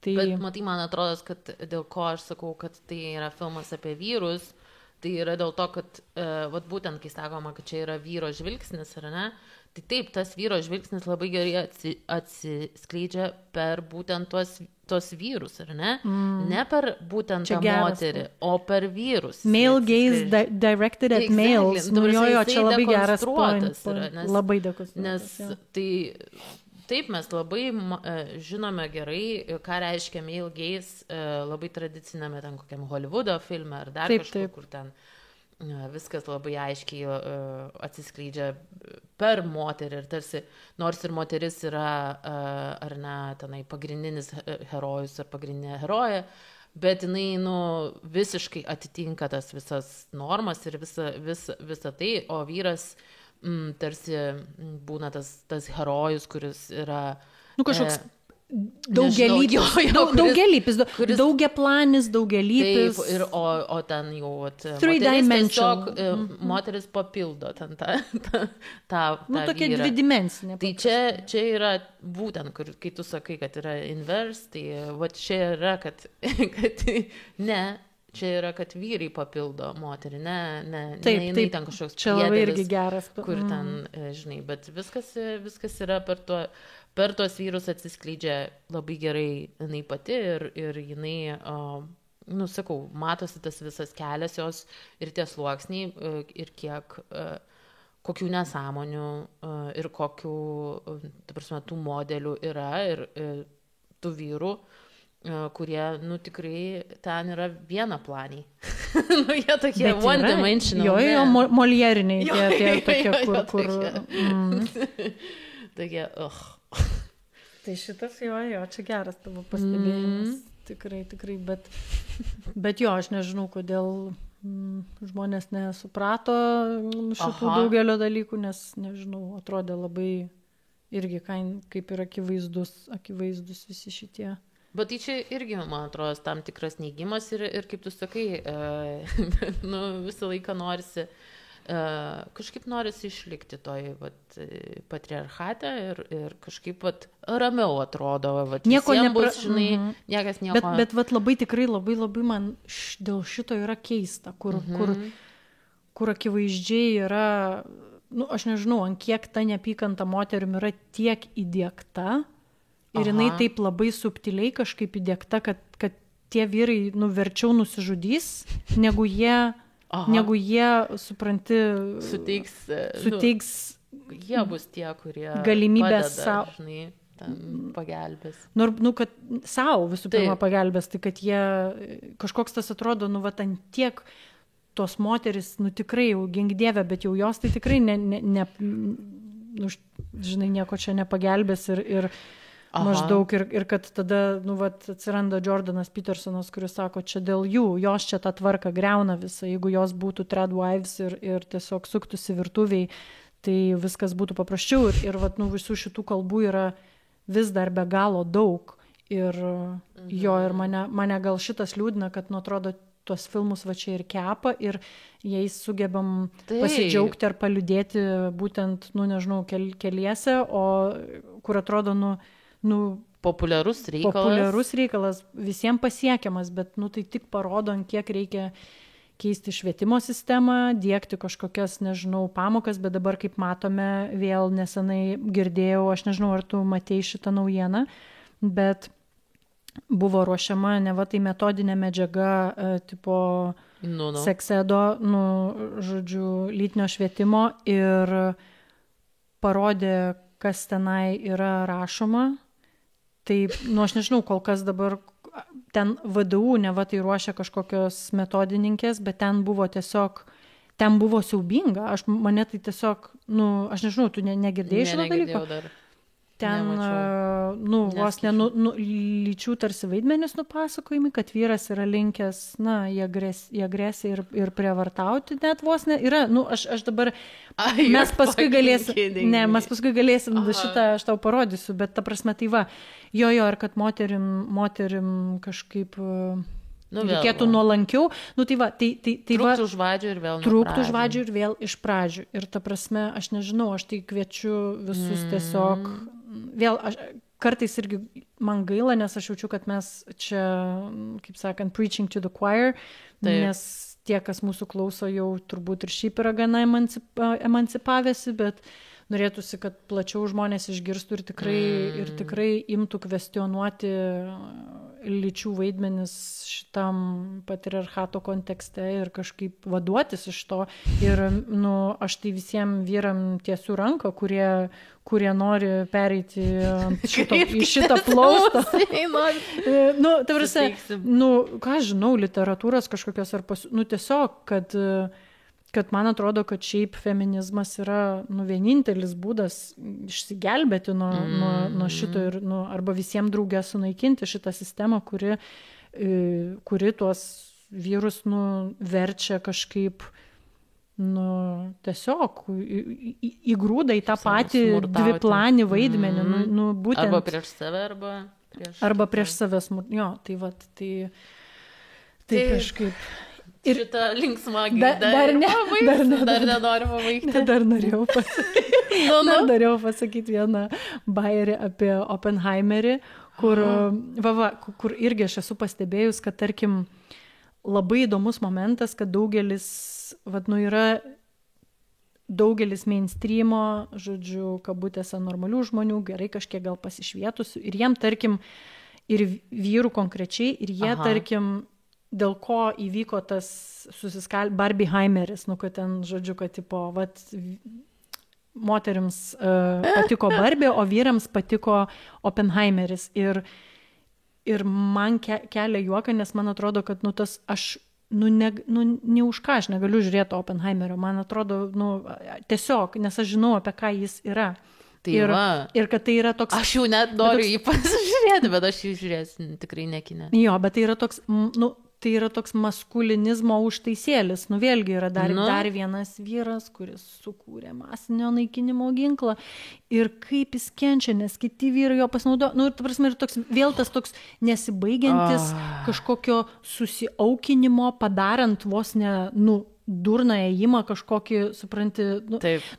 Bet matai, man atrodo, kad dėl ko aš sakau, kad tai yra filmas apie vyrus, tai yra dėl to, kad būtent, kai sakoma, kad čia yra vyro žvilgsnis, ar ne, tai taip, tas vyro žvilgsnis labai gerai atsiskleidžia per būtent tos vyrus, ar ne? Ne per būtent tą moterį, o per vyrus. Male gaze directed at males. Čia labai geras pointas. Labai dekonstruotas. Nes tai... Taip, mes labai žinome gerai, ką reiškia male gaze labai tradicinėme ten kokiam Hollywoodo filme ar dar kažkur, kur ten viskas labai aiškiai atsiskleidžia per moterį ir tarsi, nors ir moteris yra, ar ne, tenai pagrindinis herojus ar pagrindinė herojė, bet jinai, visiškai atitinka tas visas normas ir visa tai, o vyras tarsi būna tas herojus, kuris yra... kažkoks daugialypis, daugiaplanis, daugialypis. Taip, ir o ten jau moteris papildo ten tą tokia dvidimensinė. Tai čia yra būtent, kai tu sakai, kad yra inverse, tai čia yra, kad ne, čia yra, kad vyrai papildo moterį, ne jinai ten kažkoks priedėlis, kur ten, žinai, bet viskas yra per tuos vyrus atsiskleidžia labai gerai jinai pati ir jinai, sakau, matosi tas visas kelias jos ir tie sluoksniai ir kokių nesąmonių ir kokių, ta prasme, tų modelių yra ir tų vyrų, kurie, tikrai ten yra vienaplaniai. Jie tokie one-dimensional. Jo, molieriniai, tie tokie, kur... Tokie, Tai šitas čia geras tavo pastebėjimas. Tikrai, bet jo, aš nežinau, kodėl žmonės nesuprato šitų daugelio dalykų, nes, nežinau, atrodė labai irgi kaip ir akivaizdus visi šitie. Bet tai čia irgi, man atrodo, tam tikras neigimas ir kaip tu sakai, visą laiką norisi kažkaip norisi išlikti toj patriarchate ir kažkaip ramiau atrodo, nieko nebus, žinai, niekas nieko. Bet labai tikrai labai man dėl šito yra keista, kur akivaizdžiai yra, aš nežinau, ant kiek ta neapykanta moterim yra tiek įdiegta ir jinai taip labai subtiliai kažkaip įdiegta, kad tie vyrai verčiau nusižudys, negu jie, supranti, suteiks jie bus tie, kurie galimybę savo, žinai, pagelbės. Kad savo visų pirma pagelbės, tai kad jie, kažkoks tas atrodo, ant tiek tos moteris, tikrai jau ginkdievė, bet jau jos tai tikrai žinai, nieko čia nepagelbės ir maždaug ir kad tada, atsiranda Jordanas Petersonas, kuris sako, čia dėl jos čia tą tvarką greuna visą, jeigu jos būtų tradwives ir tiesiog suktųsi virtuviai, tai viskas būtų paprasčiau ir visų šitų kalbų yra vis dar be galo daug ir ir mane gal šitas liūdina, kad, atrodo, tuos filmus čia ir kepa ir jais sugebam pasidžiaugti ar paliūdėti būtent, nežinau, keliese, o kur atrodo, populiarus reikalas, visiems pasiekiamas, bet tai tik parodo, kiek reikia keisti švietimo sistemą, diegti kažkokias, nežinau, pamokas, bet dabar, kaip matome, vėl nesenai girdėjau, aš nežinau, ar tu matei šitą naujieną, bet buvo ruošiama tai metodinė medžiaga tipo seksedo, žodžiu, lytinio švietimo ir parodė, kas tenai yra rašoma. Tai, aš nežinau, kol kas dabar ten VDU tai ruošia kažkokios metodininkės, bet ten buvo siaubinga. Mane tai tiesiog, aš nežinau, tu negirdėjai šito dalyko? Dar. Ten, vos lyčių tarsi vaidmenis nupasakojami, kad vyras yra linkęs, į agresiją ir prievartauti, net vos ne. Yra, aš dabar, mes paskui galėsim šitą aš tau parodysiu, bet ta prasme tai ir kad moterim kažkaip reikėtų nuolankiau. Trūktų už vadžių ir vėl trūktų už vadžių ir vėl iš pradžių. Ir ta prasme, aš nežinau, aš tai kviečiu visus tiesiog. Vėl, kartais irgi man gaila, nes aš jaučiu, kad mes čia, kaip sakant, preaching to the choir, nes tie, kas mūsų klauso, jau turbūt ir šiaip yra gana emancipavęsi, bet norėtųsi, kad plačiau žmonės išgirstų ir tikrai imtų kvestionuoti lyčių vaidmenis šitam patriarchato kontekste ir kažkaip vaduotis iš to. Ir aš tai visiems vyram tiesiu ranką, kurie nori pereiti į šitą plaustą. Ta prasme, ką žinau, literatūros kažkokios ar tiesiog, kad kad man atrodo, kad šiaip feminizmas yra vienintelis būdas išsigelbėti nuo šito ir arba visiems draugę sunaikinti šitą sistemą, kuri tuos vyrus verčia kažkaip tiesiog įgrūda į tą patį dviplanį vaidmenį. Būtent, arba prieš save, arba prieš save smurtauti. Jo, tai vat, tai kažkaip. Ir šitą linksmą gaidą dar nenoriu pabaigti. Dar norėjau pasakyti vieną bajerį apie Oppenheimerį, kur irgi aš esu pastebėjus, kad tarkim labai įdomus momentas, kad yra daugelis mainstreamo, žodžiu, kabutėse normalių žmonių, gerai kažkiek gal pasišvietusių, ir jiem, tarkim, ir vyrų konkrečiai, ir jie, tarkim, dėl ko įvyko tas Barbieheimeris, kad ten, žodžiu, kad tipo, moterims patiko Barbie, o vyrams patiko Oppenheimeris. Ir man kelia juoką, nes man atrodo, kad aš ne už ką aš negaliu žiūrėti Oppenheimerio. Man atrodo, tiesiog, nes aš žinau, apie ką jis yra. Ir kad tai yra toks... Aš jau net noriu jį pasižiūrėti, bet aš jį žiūrėsiu tikrai ne kine. Jo, bet tai yra toks maskulinizmo užtaisėlis. Vėlgi yra dar vienas vyras, kuris sukūrė masinio naikinimo ginklą. Ir kaip jis kenčia, nes kiti vyrai jo pasinaudojo. Ir ta prasme, vėl tas toks nesibaigiantis kažkokio susiaukinimo, padarant vos durną ėjimą kažkokį, supranti,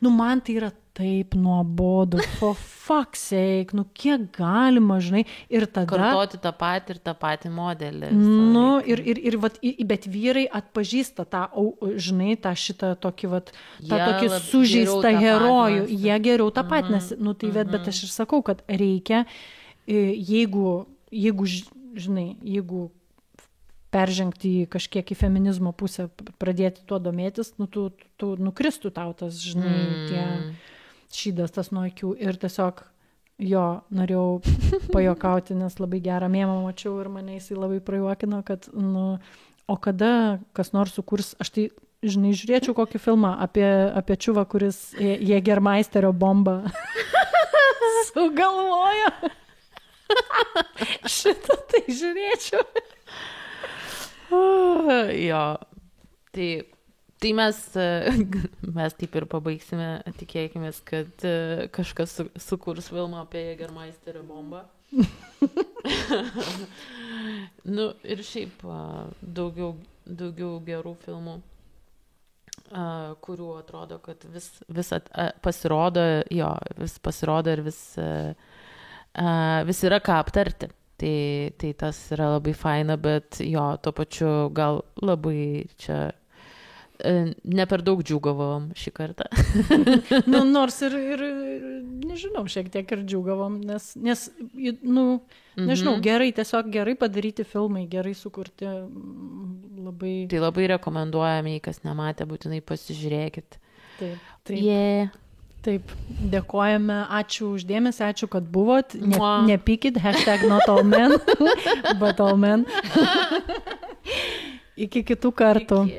man tai yra taip nuobodu, for fuck's sake, kiek galima, žinai, ir tada... Kartoti tą patį modelį. Bet vyrai atpažįsta tą, žinai, šitą tokį, tokį sužeistą herojų, jie geriau tą patinasi. Bet aš ir sakau, kad reikia, jeigu peržengti kažkiek į feminizmo pusę, pradėti tuo domėtis, tu nukristų tau tas, žinai, tie šydas tas nuo akių. Ir tiesiog norėjau pajokauti, nes labai gerą mėmą mačiau ir mane jisai labai prajuokino, kad, o kada kas nors sukurs, aš tai, žinai, žiūrėčiau kokį filmą apie čiuvą, kuris Jägermeisterio bombą sugalvojo. Šitą tai žiūrėčiau. Jo, tai mes taip ir pabaigsime, tikėkime, kad kažkas sukurs filmą apie Jägermeisterio bombą. Ir šiaip daugiau gerų filmų, kurių atrodo, kad vis pasirodo ir vis yra ką aptarti. Tai tas yra labai faina, bet tuo pačiu gal labai čia ne per daug džiūgavom šį kartą. Nors ir nežinau, šiek tiek ir džiūgavom, nes nežinau, tiesiog gerai padaryti filmai, gerai sukurti, labai... Tai labai rekomenduojame, jei kas nematė, būtinai pasižiūrėkit. Taip. Taip, dėkojame, ačiū už dėmesį, ačiū, kad buvot, nepykit, #NotAllMen, but all men. Iki kitų kartų.